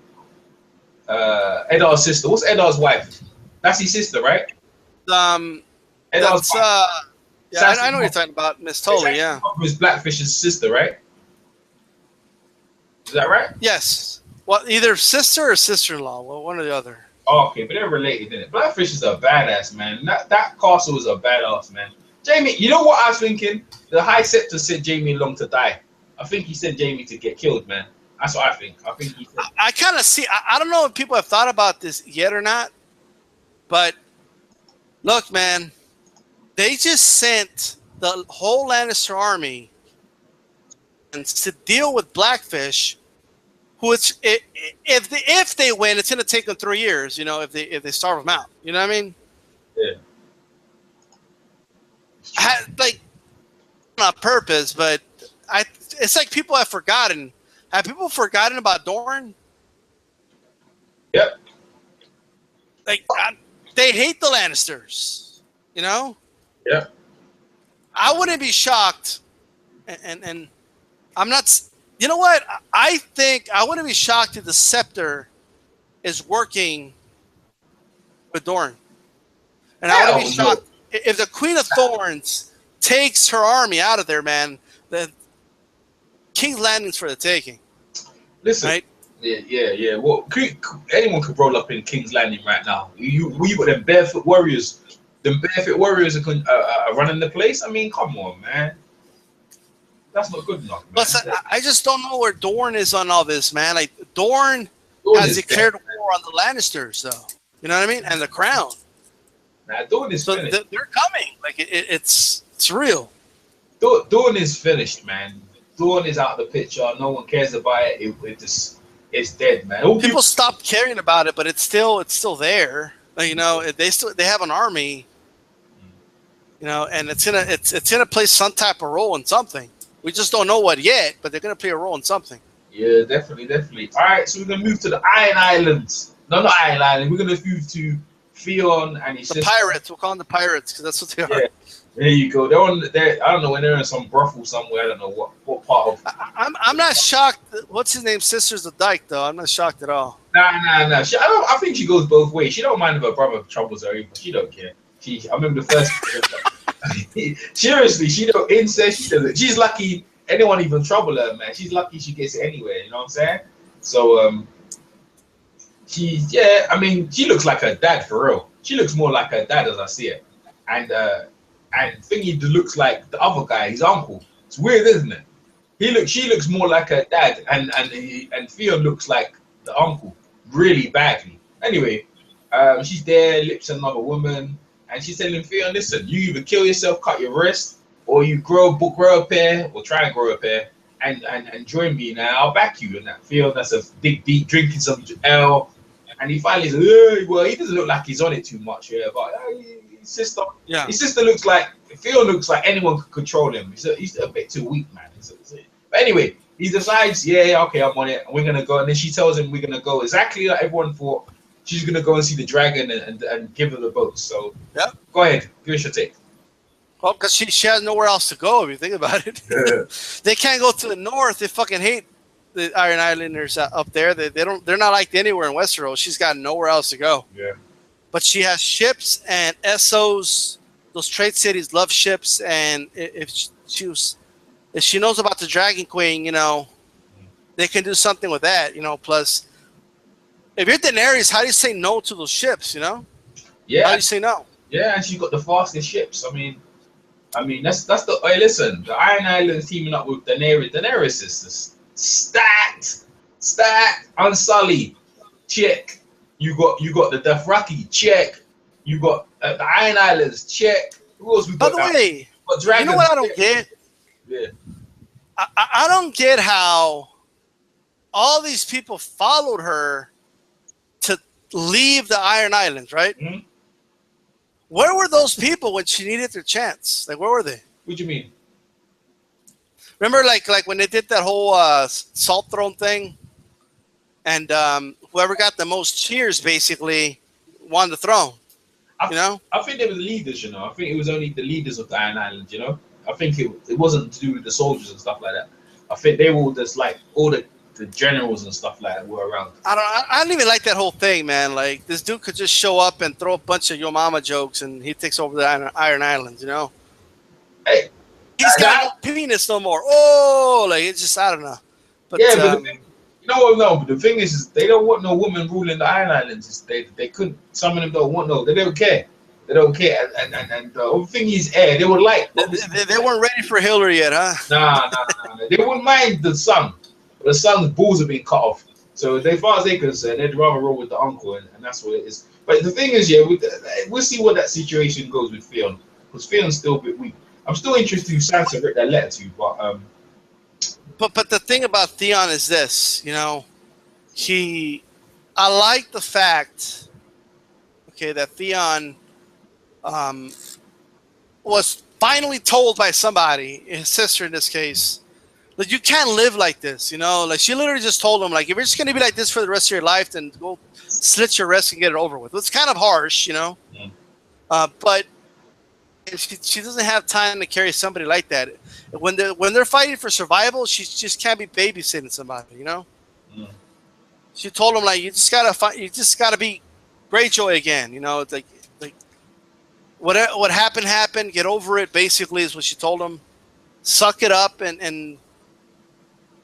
Eddar's sister. What's Eddar's wife? That's his sister, right? Eddar's wife. Yeah, I know what you're talking about, Miss Tully. Yeah. Miss Blackfish's sister, right? Is that right? Yes. Well, either sister or sister-in-law. Well, one or the other. Oh, okay, but they're related, isn't it? Blackfish is a badass, man. That castle is a badass, man. Jamie, you know what I was thinking? The High Scepter sent Jamie along to die. I think he sent Jamie to get killed, man. That's what I think. I kind of see. I don't know if people have thought about this yet or not, but look, man, they just sent the whole Lannister army to deal with Blackfish, who if they win, it's going to take them 3 years. If they starve them out. You know what I mean? Yeah. Like, not on purpose, but it's like people have forgotten. Have people forgotten about Dorne? Yep. Like, they hate the Lannisters, Yeah. I wouldn't be shocked, and I'm not. You know what? I think I wouldn't be shocked if the Scepter is working with Dorne, and I wouldn't be shocked if the Queen of Thorns takes her army out of there. Man, the King's Landing's for the taking. Listen, right? Yeah. Well, anyone could roll up in King's Landing right now. We got them barefoot warriors. Them barefoot warriors are running the place. I mean, come on, man. That's not good enough, man. But I just don't know where Dorne is on all this, man. Like Dorne has declared war on the Lannisters, though. You know what I mean? And the Crown. Nah, Dorne is finished. They're coming. Like it's real. Dorne is finished, man. Dorne is out of the picture. No one cares about it. It's dead, man. People stopped caring about it, but it's still there. Like, you know, they have an army. You know, and it's gonna play some type of role in something. We just don't know what yet, but they're gonna play a role in something. Yeah, definitely. All right, so we're gonna move to the Iron Islands. No, not Iron Island. We're gonna move to Theon and his sister. Pirates. We'll call them the Pirates because that's what they are. Yeah, there you go. They're I don't know when they're in some brothel somewhere. I don't know what part of. I'm not shocked. What's his name? Sisters of Dyke, though. I'm not shocked at all. Nah. I think she goes both ways. She don't mind if her brother troubles her either. She don't care. I remember the first. Seriously, she don't incest. She doesn't. She's lucky anyone even trouble her, man. She's lucky she gets it anywhere. You know what I'm saying? So I mean, she looks like her dad for real. She looks more like her dad as I see it, and Thingy looks like the other guy, his uncle. It's weird, isn't it? She looks more like her dad, and Theon looks like the uncle really badly. Anyway, she's there, lips another woman. And she's telling Theon, listen, you either kill yourself, cut your wrist, or you grow a pair, or try and grow a pair, and join me now. I'll back you. And that Theon, that's a big deep drinking some ale, and he finally says, well, he doesn't look like he's on it too much, yeah. But his sister looks like Theon looks like anyone could control him. He's a bit too weak, man. But anyway, he decides, yeah, okay, I'm on it, and we're gonna go. And then she tells him we're gonna go exactly like everyone thought. She's gonna go and see the dragon and give her the boat. So yeah, go ahead, give us your take. Well, because she has nowhere else to go. If you think about it, they can't go to the north. They fucking hate the Iron Islanders up there. They're not liked anywhere in Westeros. She's got nowhere else to go. Yeah, but she has ships and Essos. Those trade cities love ships, and if she knows about the Dragon Queen, you know, they can do something with that. You know, plus. If you're Daenerys, how do you say no to those ships, you know? Yeah. How do you say no? Yeah, and she's got the fastest ships. I mean that's the hey, listen, the Iron Islands teaming up with Daenerys. Daenerys is stacked, unsullied, check. You got the Dothraki, check. You got the Iron Islands, check. Who else we got? By the way, you know what I don't get? Yeah. I don't get how all these people followed her to leave the Iron Islands, right? Mm-hmm. Where were those people when she needed their chance? Like, where were they? What do you mean? Remember, like when they did that whole Salt Throne thing, and whoever got the most cheers basically won the throne. I think they were the leaders. You know, I think it was only the leaders of the Iron Islands. You know, I think it wasn't to do with the soldiers and stuff like that. I think they were all just like all the generals and stuff like that were around. I don't even like that whole thing, man. Like, this dude could just show up and throw a bunch of Yo Mama jokes and he takes over the Iron Islands, you know? Hey. He's got no penis no more. Oh, like, it's just, I don't know. But, yeah, but but the thing is they don't want no woman ruling the Iron Islands. They couldn't, some of them don't want no, they don't care. They don't care. And the thing is, they would like. They weren't ready for Hillary yet, huh? Nah. They wouldn't mind the son. The son's balls have been cut off. So as far as they're concerned, they'd rather roll with the uncle, and that's what it is. But the thing is, yeah, we'll see what that situation goes with Theon. Because Theon's still a bit weak. I'm still interested who Sansa wrote that letter to, But the thing about Theon is this, you know, I like the fact, okay, that Theon was finally told by somebody, his sister in this case, that you can't live like this, you know? Like, she literally just told him, like, if you're just going to be like this for the rest of your life, then go slit your wrist and get it over with. It's kind of harsh, you know? Mm. But she doesn't have time to carry somebody like that. when they're fighting for survival, she just can't be babysitting somebody, you know. Mm. She told him like you just gotta be Greyjoy again, you know. It's like what happened, get over it. Basically, is what she told him. Suck it up and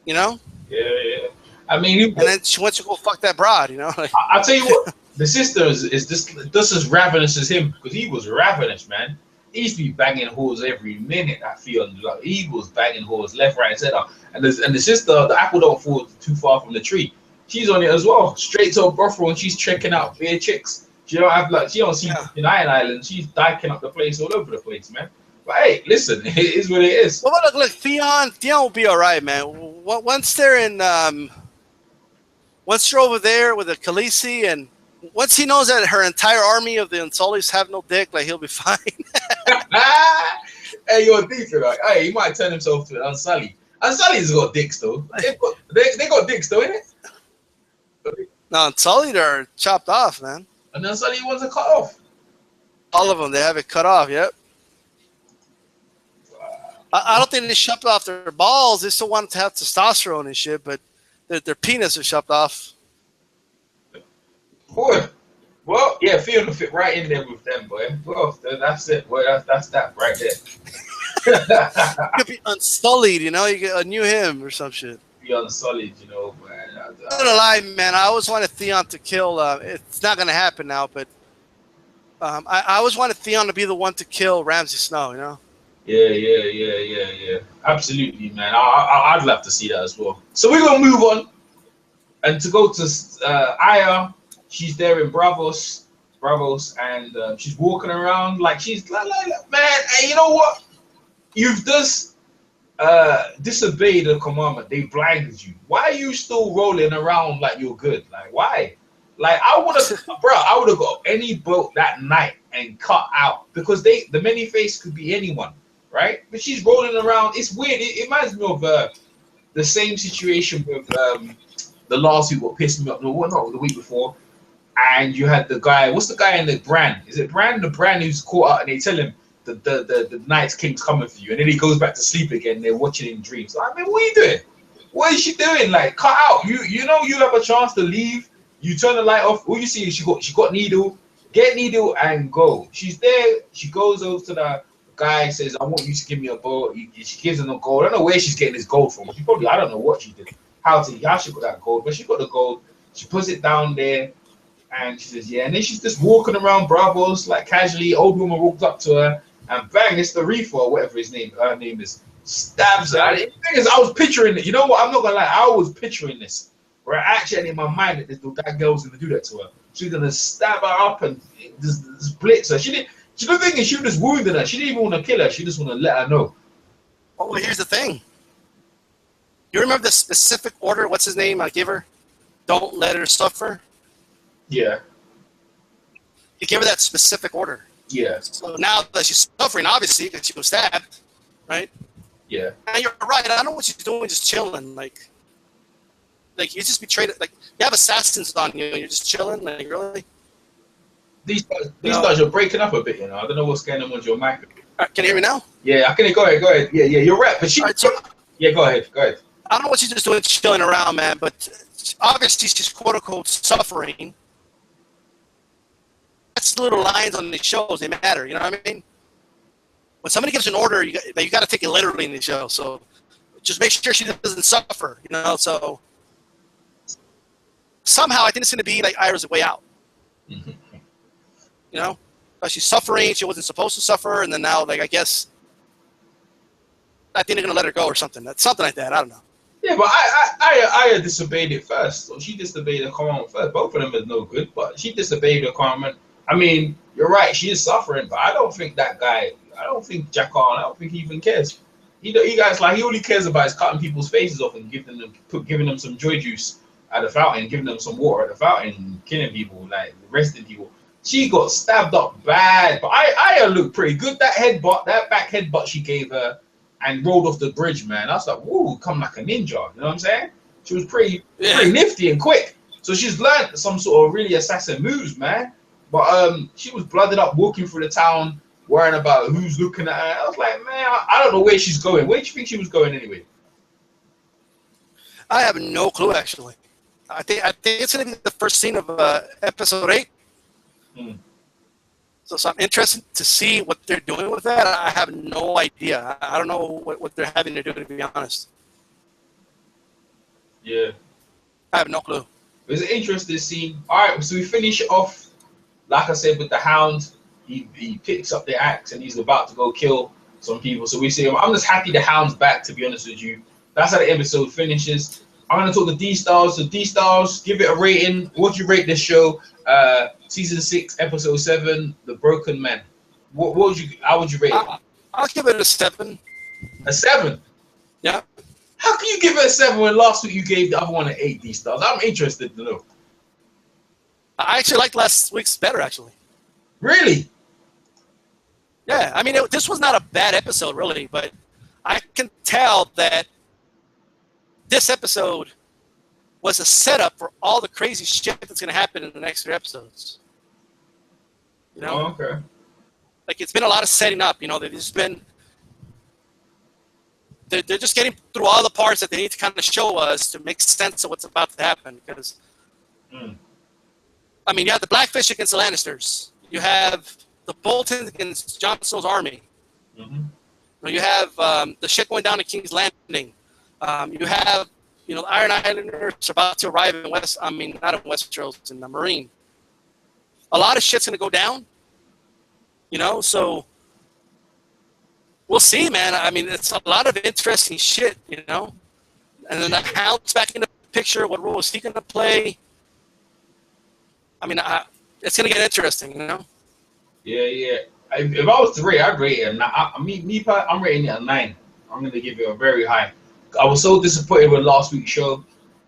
you know. Yeah. I mean, and then she went to go fuck that broad, you know. Like, I'll tell you what, the sister is just as ravenous as him because he was ravenous, man. He used to be banging whores every minute. I feel like he was banging whores left, right, and center. And the sister, the apple don't fall too far from the tree. She's on it as well, straight to her brothel, and she's checking out bare chicks. She don't see in Iron Island. She's dyking up the place all over the place, man. But hey, listen, it is what it is. well, look, Theon will be all right, man. Once they're in, once you're over there with the Khaleesi, and once he knows that her entire army of the Unsullies have no dick, like he'll be fine. Hey, you're deep, like, hey, he might turn himself to an Unsullied. Unsullied's got dicks though. They got dicks though, innit? No, Unsullied are chopped off, man. And the Unsullied ones are cut off. All of them, they have it cut off. Yep. I don't think they chopped off their balls. They still want to have testosterone and shit, but their penis are chopped off. Boy, well, yeah, Fiona fit right in there with them, boy. Well, that's it, boy. That's that right there. Could be Unsullied, you know. You get a new him or some shit. Be Unsullied, you know, man. I'm not gonna lie, man. I always wanted Theon to kill. It's not gonna happen now, but I always wanted Theon to be the one to kill Ramsay Snow. You know. Yeah. Absolutely, man. I'd love to see that as well. So we're gonna move on, and to go to Aya. She's there in Bravos, and she's walking around like she's like, man. Hey, you know what? You've just disobeyed the commandment. They blinded you. Why are you still rolling around like you're good? Like why? Like I would have got any boat that night and cut out because the many face could be anyone, right? But she's rolling around. It's weird. It reminds me of the same situation with the last week. What pissed me off? No, not the week before. And you had the guy. What's the guy in the Bran? Is it Bran? The Bran who's caught up, and they tell him the Night's King's coming for you, and then he goes back to sleep again. They're watching in dreams. I mean, what are you doing? What is she doing? Like, cut out. You know you have a chance to leave. You turn the light off. All you see is she got Needle. Get Needle and go. She's there. She goes over to the guy. Says, "I want you to give me a boat." She gives him the gold. I don't know where she's getting this gold from. She probably I don't know what she did. How she got that gold, but she got the gold. She puts it down there. And she says, yeah. And then she's just walking around Bravos, like casually. Old woman walks up to her, and bang, it's the Reefer or whatever her name is. Stabs her. And the thing is, I was picturing it. You know what? I'm not gonna lie. I was picturing this. Where I actually in my mind that girl was gonna do that to her. She's gonna stab her up and just blitz her. She didn't. The thing is, she was just wounding her. She didn't even want to kill her. She just want to let her know. Oh, well, here's the thing. You remember the specific order? What's his name? I gave her. Don't let her suffer. Yeah. He gave her that specific order. Yeah. So now that she's suffering, obviously, because she was stabbed, right? Yeah. And you're right. I don't know what she's doing, just chilling. Like you just betrayed it. Like, you have assassins on you, and you're just chilling. Like, really? These guys are breaking up a bit, you know. I don't know what's going on with your mic. Can you hear me now? Yeah, I can. Go ahead. Yeah, you're right. But she. Right, so, yeah, go ahead. I don't know what she's just doing, chilling around, man. But obviously, she's quote unquote suffering. That's little lines on the shows. They matter. You know what I mean? When somebody gives an order, you got to take it literally in the show. So just make sure she doesn't suffer. You know. So somehow I think it's going to be like Ira's way out. Mm-hmm. You know, but she's suffering. She wasn't supposed to suffer, and then now, like, I guess I think they're going to let her go or something. That's something like that. I don't know. Yeah, but I disobeyed it first. So she disobeyed the commandment first. Both of them is no good, but she disobeyed the commandment. I mean, you're right. She is suffering, but I don't think that guy. I don't think Jackon. I don't think he even cares. He guys like he only cares about is cutting people's faces off and giving them some joy juice at the fountain, giving them some water at the fountain, killing people, like arresting people. She got stabbed up bad, but I looked pretty good. That back headbutt she gave her and rolled off the bridge, man. I was like, whoa, come like a ninja. You know what I'm saying? She was pretty nifty and quick. So she's learned some sort of really assassin moves, man. But she was blooded up walking through the town, worrying about who's looking at her. I was like, man, I don't know where she's going. Where do you think she was going anyway? I have no clue actually. I think it's gonna be the first scene of episode 8. Hmm. So I'm interested to see what they're doing with that. I have no idea. I don't know what they're having to do, to be honest. Yeah. I have no clue. It was an interesting scene. All right, so we finish off, like I said, with the Hound. He picks up the axe and he's about to go kill some people. So we see him. I'm just happy the Hound's back, to be honest with you. That's how the episode finishes. I'm going to talk the D-Stars. So D-Stars, give it a rating. What do you rate this show? Season 6, episode 7, The Broken Man. How would you rate it? I'll give it a 7. A 7? Yeah. How can you give it a 7 when last week you gave the other one an 8 D-Stars? I'm interested to know. I actually liked last week's better, actually. Really? Yeah, I mean, this was not a bad episode, really, but I can tell that this episode was a setup for all the crazy shit that's going to happen in the next 3 episodes. You know? Oh, okay. Like, it's been a lot of setting up, you know, they've just been... They're just getting through all the parts that they need to kind of show us to make sense of what's about to happen, because... I mean, you have the Blackfish against the Lannisters. You have the Boltons against Jon Snow's army. You have the shit going down at King's Landing. You have, you know, the Iron Islanders about to arrive in West. I mean, not in Westeros, in the Marine. A lot of shit's gonna go down. You know, so we'll see, man. I mean, it's a lot of interesting shit. You know, and then the Hound's back in the picture. What role is he gonna play? I mean, it's gonna get interesting. You know. Yeah. If I was to rate, I'd rate it. I'm rating it a 9. I'm going to give it a very high. I was so disappointed with last week's show.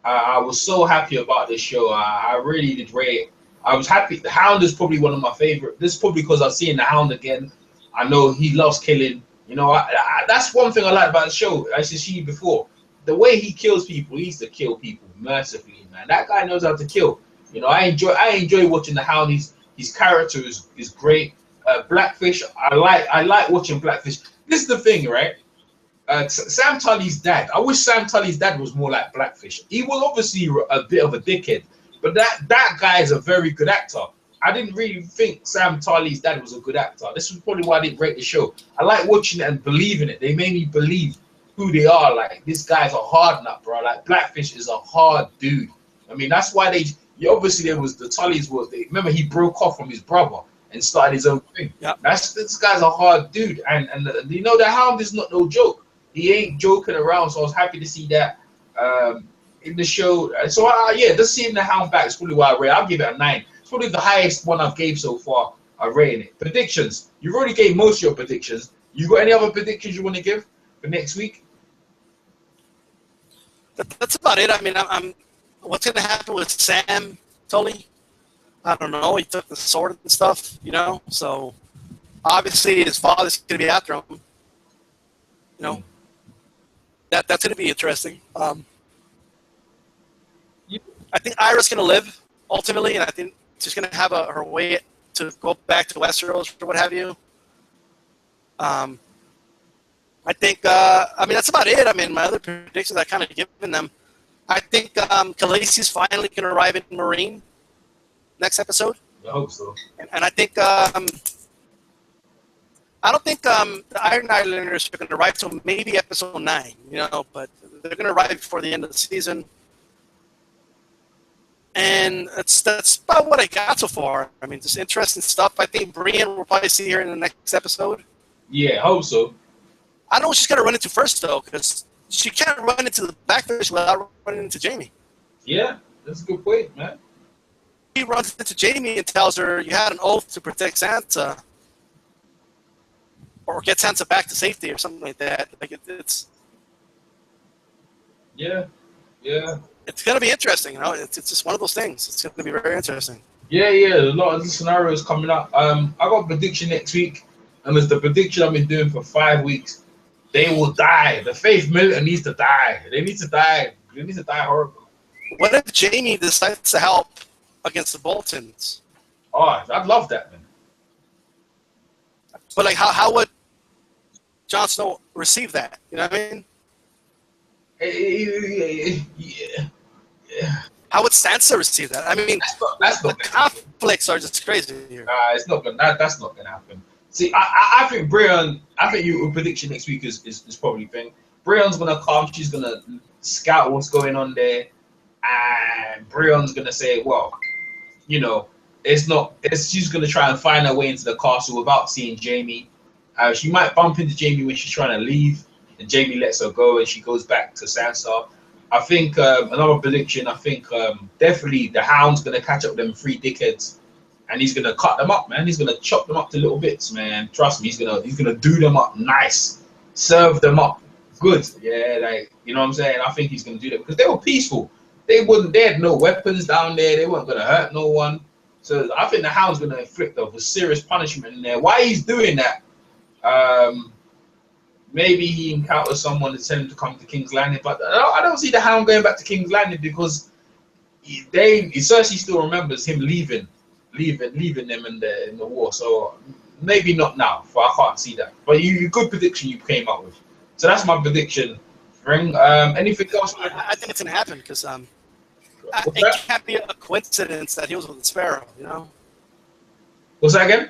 I was so happy about this show. I really did rate it. I was happy. The Hound is probably one of my favorite. This is probably because I've seen the Hound again. I know he loves killing. You know, that's one thing I like about the show. I said to you before, the way he kills people, he used to kill people mercifully, man. That guy knows how to kill. You know, I enjoy watching the Hound. His character is great. Blackfish, I like watching Blackfish. This is the thing, right? Sam Tully's dad. I wish Sam Tully's dad was more like Blackfish. He was obviously a bit of a dickhead, but that guy is a very good actor. I didn't really think Sam Tully's dad was a good actor. This was probably why I didn't rate the show. I like watching it and believing it. They made me believe who they are. Like, this guy's a hard nut, bro. Like, Blackfish is a hard dude. I mean, that's why obviously there was the Tullys remember he broke off from his brother and started his own thing. Yep. This guy's a hard dude, and you know the Hound is not no joke. He ain't joking around, so I was happy to see that in the show. So just seeing the Hound back is probably why I rate. I'll give it a 9. It's probably the highest one I've gave so far. I rated it. Predictions. You've already gave most of your predictions. You got any other predictions you want to give for next week? That's about it. I mean, what's going to happen with Sam Tully? I don't know. He took the sword and stuff, you know. So obviously his father's going to be after him. You know, that's going to be interesting. I think Ira's going to live ultimately, and I think she's going to have her way to go back to Westeros or what have you. I think. That's about it. I mean, my other predictions I kind of given them. I think Khaleesi's finally going to arrive in Marine next episode. I hope so. And I think I don't think the Iron Islanders are going to arrive till maybe episode 9, you know, but they're going to arrive before the end of the season. And that's about what I got so far. I mean, just interesting stuff. I think Brienne will probably see her in the next episode. Yeah, I hope so. I don't know what she's going to run into first, though, because she can't run into the Blackfish without running into Jaime. Yeah, that's a good point, man. He runs into Jaime and tells her, you had an oath to protect Sansa. Or get Sansa back to safety or something like that. Like it's... Yeah. It's going to be interesting, you know. It's just one of those things. It's going to be very interesting. Yeah. A lot of scenarios coming up. I got a prediction next week, and it's the prediction I've been doing for 5 weeks. They will die. The Faith Militant needs to die. They need to die. They need to die horribly. What if Jaime decides to help against the Boltons? Oh, I'd love that, man. But like, how would Jon Snow receive that? You know what I mean? Yeah. How would Sansa receive that? I mean, That's the not conflicts are just crazy here. it's not gonna. That's not gonna happen. See, I think Brian. I think your prediction next week is probably thing. Brian's gonna come. She's gonna scout what's going on there, and Brian's gonna say, well, you know, it's not. She's gonna try and find her way into the castle without seeing Jamie. She might bump into Jamie when she's trying to leave, and Jamie lets her go, and she goes back to Sansa. I think another prediction. I think definitely the Hound's gonna catch up with them three dickheads, and he's gonna cut them up, man. He's gonna chop them up to little bits, man. Trust me, he's gonna do them up nice, serve them up good. Yeah, like you know what I'm saying. I think he's gonna do that because they were peaceful. They had no weapons down there. They weren't gonna hurt no one. So I think the Hound's gonna inflict a serious punishment in there. Why he's doing that? Maybe he encounters someone to tell him to come to King's Landing, but I don't see the Hound going back to King's Landing because Cersei still remembers him leaving them in the war. So maybe not now. But I can't see that. But good prediction you came up with. So that's my prediction. Ring. Anything else? I think it's gonna happen because it can't be a coincidence that he was with the Sparrow. You know. What's that again?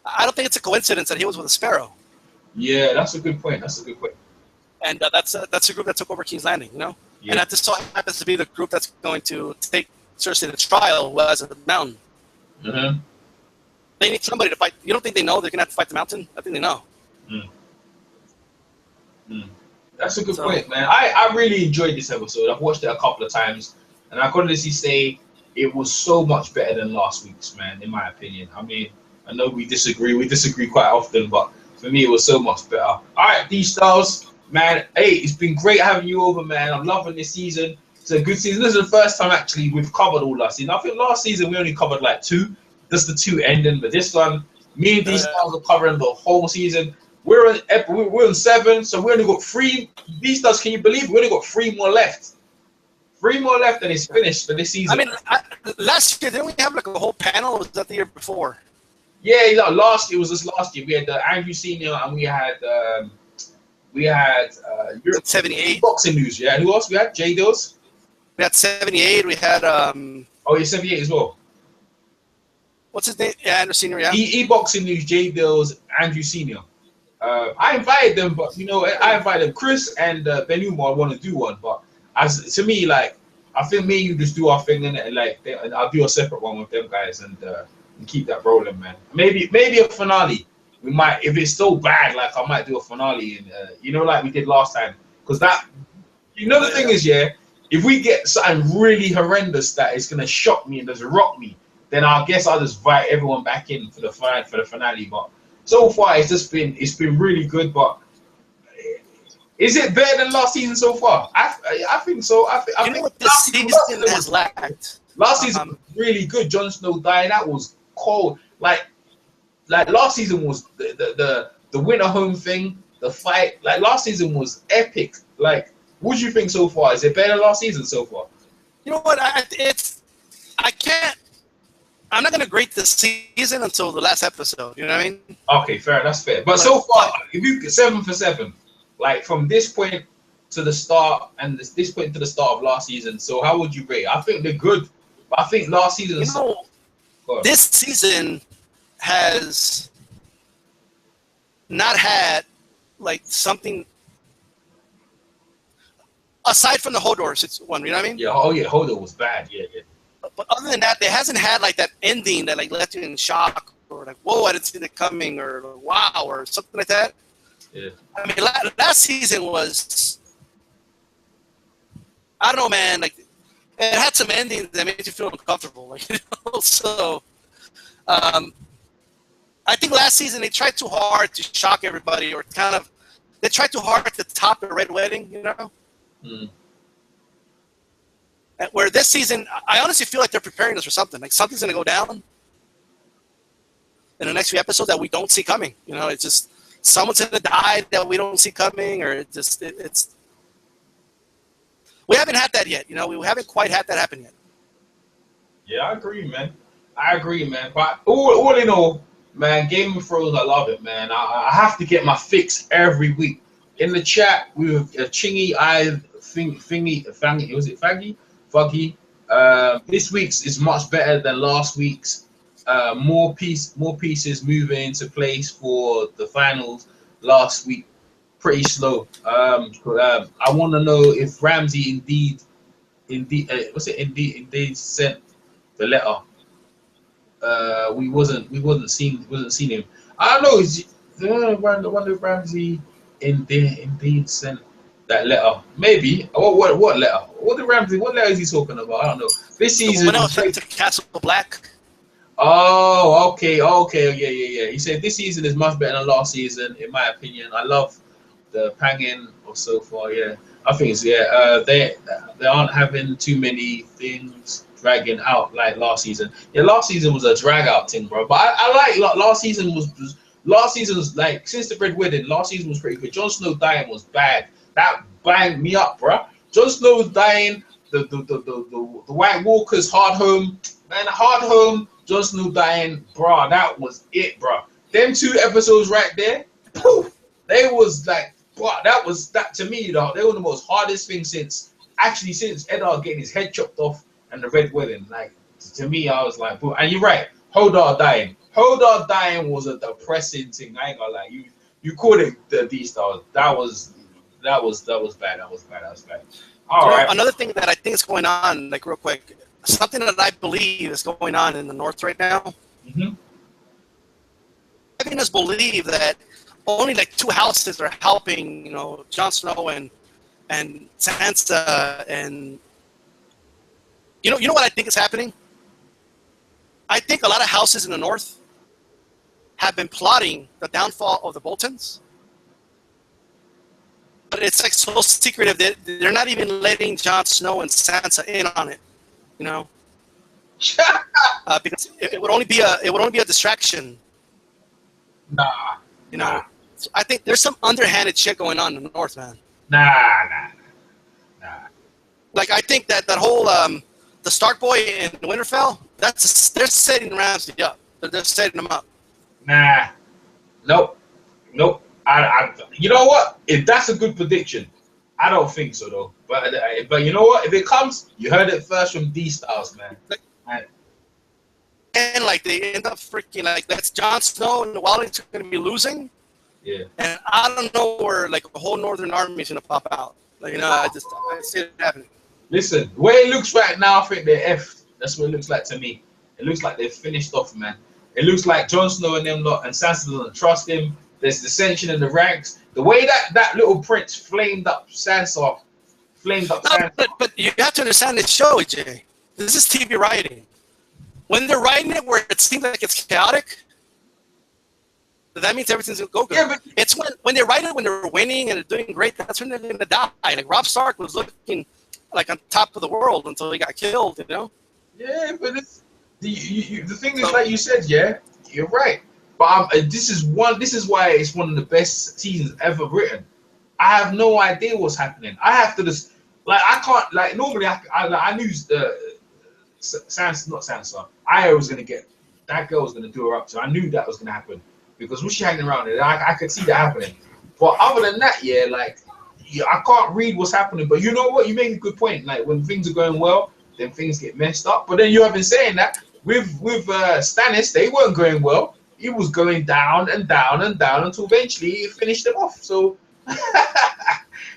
I don't think it's a coincidence that he was with a Sparrow. Yeah, that's a good point. And that's the group that took over King's Landing, you know? Yeah. And that just so happens to be the group that's going to take Cersei to trial who has a mountain. Mm-hmm. They need somebody to fight. You don't think they know they're going to have to fight the mountain? I think they know. That's a good point, man. I really enjoyed this episode. I've watched it a couple of times, and I can honestly say it was so much better than last week's, man, in my opinion. I mean, I know we disagree. We disagree quite often, but for me, it was so much better. All right, D-Styles, man. Hey, it's been great having you over, man. I'm loving this season. It's a good season. This is the first time, actually, we've covered all last season. I think last season we only covered like 2. Just the 2 ending. But this one, me and D-Styles are covering the whole season. We're on 7, so we only got 3. D-Styles, can you believe it? We only got 3 more left. 3 more left, and it's finished for this season. I mean, last year, didn't we have like a whole panel? Or was that the year before? Yeah, last year was this last year. We had Andrew Senior and we had 78 boxing news. Yeah, who else we had? J Dills. We had 78. We had 78 as well. What's his name? Yeah, Andrew Senior. Yeah. Boxing news. J Dills, Andrew Senior. I invited them, but I invited them. Chris and Benuma want to do one, but to me, like I think me and you just do our thing and like I'll do a separate one with them guys and keep that rolling, man. Maybe a finale. We might, if it's so bad, like I might do a finale, and like we did last time. Because that, the thing is, yeah, if we get something really horrendous that is gonna shock me and does rock me, then I guess I'll just invite everyone back in for the finale. But so far, it's been really good. But is it better than last season so far? I think so. I think what this season has lacked. Last season was really good. Jon Snow dying, that was cold. Like last season was the winter home thing, the fight. Like last season was epic. Like, what do you think so far? Is it better than last season so far? You know what? I'm not gonna grade this season until the last episode. You know what I mean? Okay, fair. That's fair. But so far, if you get 7 for 7, like from this point to the start and this point to the start of last season, so how would you rate? I think they're good, but I think last season. This season has not had like something aside from the Hodor one. You know what I mean? Yeah. Oh yeah, Hodor was bad. Yeah. But other than that, there hasn't had like that ending that like left you in shock or like, whoa, I didn't see it coming, or wow, or something like that. Yeah. I mean, last season was, I don't know, man. Like, it had some endings that made you feel uncomfortable. Like, so I think last season they tried too hard to shock everybody, or they tried too hard to top the Red Wedding, And where this season, I honestly feel like they're preparing us for something. Like something's going to go down in the next few episodes that we don't see coming. It's just someone's going to die that we don't see coming, or it's. We haven't had that yet. We haven't quite had that happen yet. Yeah, I agree, man. But all in all, Man, Game of Thrones, I love it, man. I have to get my fix every week. In the chat, we have Chingy, Fangy, was it Faggy? Fuggy. This week's is much better than last week's. More pieces moving into place for the finals. Last week, pretty slow. I want to know if Ramsey indeed sent the letter. We wasn't seeing him. I don't know. I wonder if Ramsey indeed sent that letter. Maybe. What letter? What letter is he talking about? I don't know. This season. When I was to Castle Black. Oh, okay, yeah. He said this season is much better than last season, in my opinion. I love the panging of so far. Yeah, I think it's they aren't having too many things dragging out like last season. Yeah, last season was a drag out thing, bro. But I like last season was like since the Red Wedding. Last season was pretty good. Jon Snow dying was bad. That banged me up, bro. Jon Snow was dying. The White Walkers hard home, man. Hard home. Jon Snow dying, bro. That was it, bro. Them 2 episodes right there, poof, they was like, bro. That to me, though. They were the most hardest thing since Eddard getting his head chopped off and the Red Wedding. Like to me, I was like, bro. And you're right. Hodor dying was a depressing thing. I ain't gonna lie. You called it the D-Stars. That was bad. That was bad. All right. Another thing that I think is going on, like real quick. Something that I believe is going on in the North right now. Mm-hmm. I think us believe that only like 2 houses are helping, Jon Snow and Sansa, and you know what I think is happening. I think a lot of houses in the North have been plotting the downfall of the Boltons, but it's like so secretive that they're not even letting Jon Snow and Sansa in on it. Because it would only be a distraction. Nah. So I think there's some underhanded shit going on in the North, man. Nah. Like I think that whole the Stark boy in Winterfell, they're setting Ramsay up. They're setting him up. Nah. Nope. I you know what? If that's a good prediction. I don't think so though, but you know what? If it comes, you heard it first from D-Stars, man. And like they end up freaking like that's Jon Snow and the Wildlings are going to be losing. Yeah. And I don't know where like a whole Northern army is going to pop out. Like I see it happening. Listen, the way it looks right now, I think they're effed. That's what it looks like to me. It looks like they're finished off, man. It looks like Jon Snow and them lot and Sansa doesn't trust him. There's dissension in the ranks. The way that little prince flamed up Sansa. But you have to understand this show, Jay. This is TV writing. When they're writing it where it seems like it's chaotic, that means everything's going to go good. Yeah, but it's when they write it when they're winning and they're doing great, that's when they're going to die. Like Robb Stark was looking like on top of the world until he got killed, Yeah, but it's, the thing is, like you said, yeah, you're right. But this is why it's one of the best seasons ever written. I have no idea what's happening. I have to just I can't normally I knew Sansa, not Sansa. Aya was gonna get that girl was gonna do her up to. I knew that was gonna happen because was she hanging around there? I could see that happening. But other than that, I can't read what's happening. But you know what? You make a good point. Like when things are going well, then things get messed up. But then you have been saying that with Stannis, they weren't going well. He was going down and down and down until eventually he finished them off. So,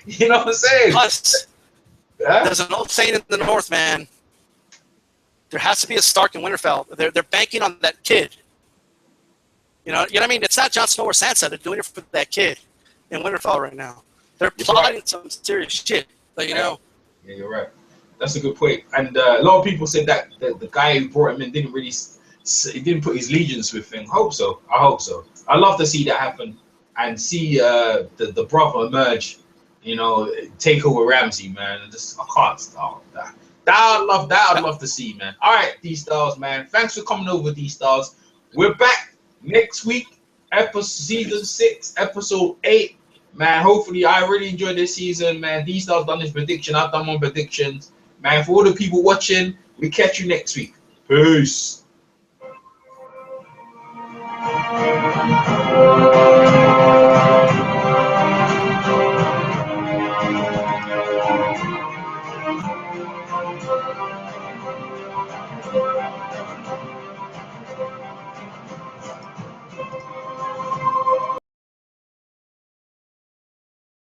you know what I'm saying? Plus, there's an old saying in the North, man. There has to be a Stark in Winterfell. They're banking on that kid. You know what I mean? It's not Jon Snow or Sansa. They're doing it for that kid in Winterfell right now. They're plotting some serious shit. Yeah, you're right. That's a good point. And a lot of people said that the guy who brought him in didn't put his allegiance with him. I hope so. I love to see that happen and see the brother emerge. Take over Ramsay, man. I can't stop that. I'd love to see, man. All right, D-Stars, man. Thanks for coming over, D-Stars. We're back next week, season 6, episode 8. Man, hopefully I really enjoyed this season, man. D-Stars done his prediction. I've done my predictions. Man, for all the people watching, we catch you next week. Peace.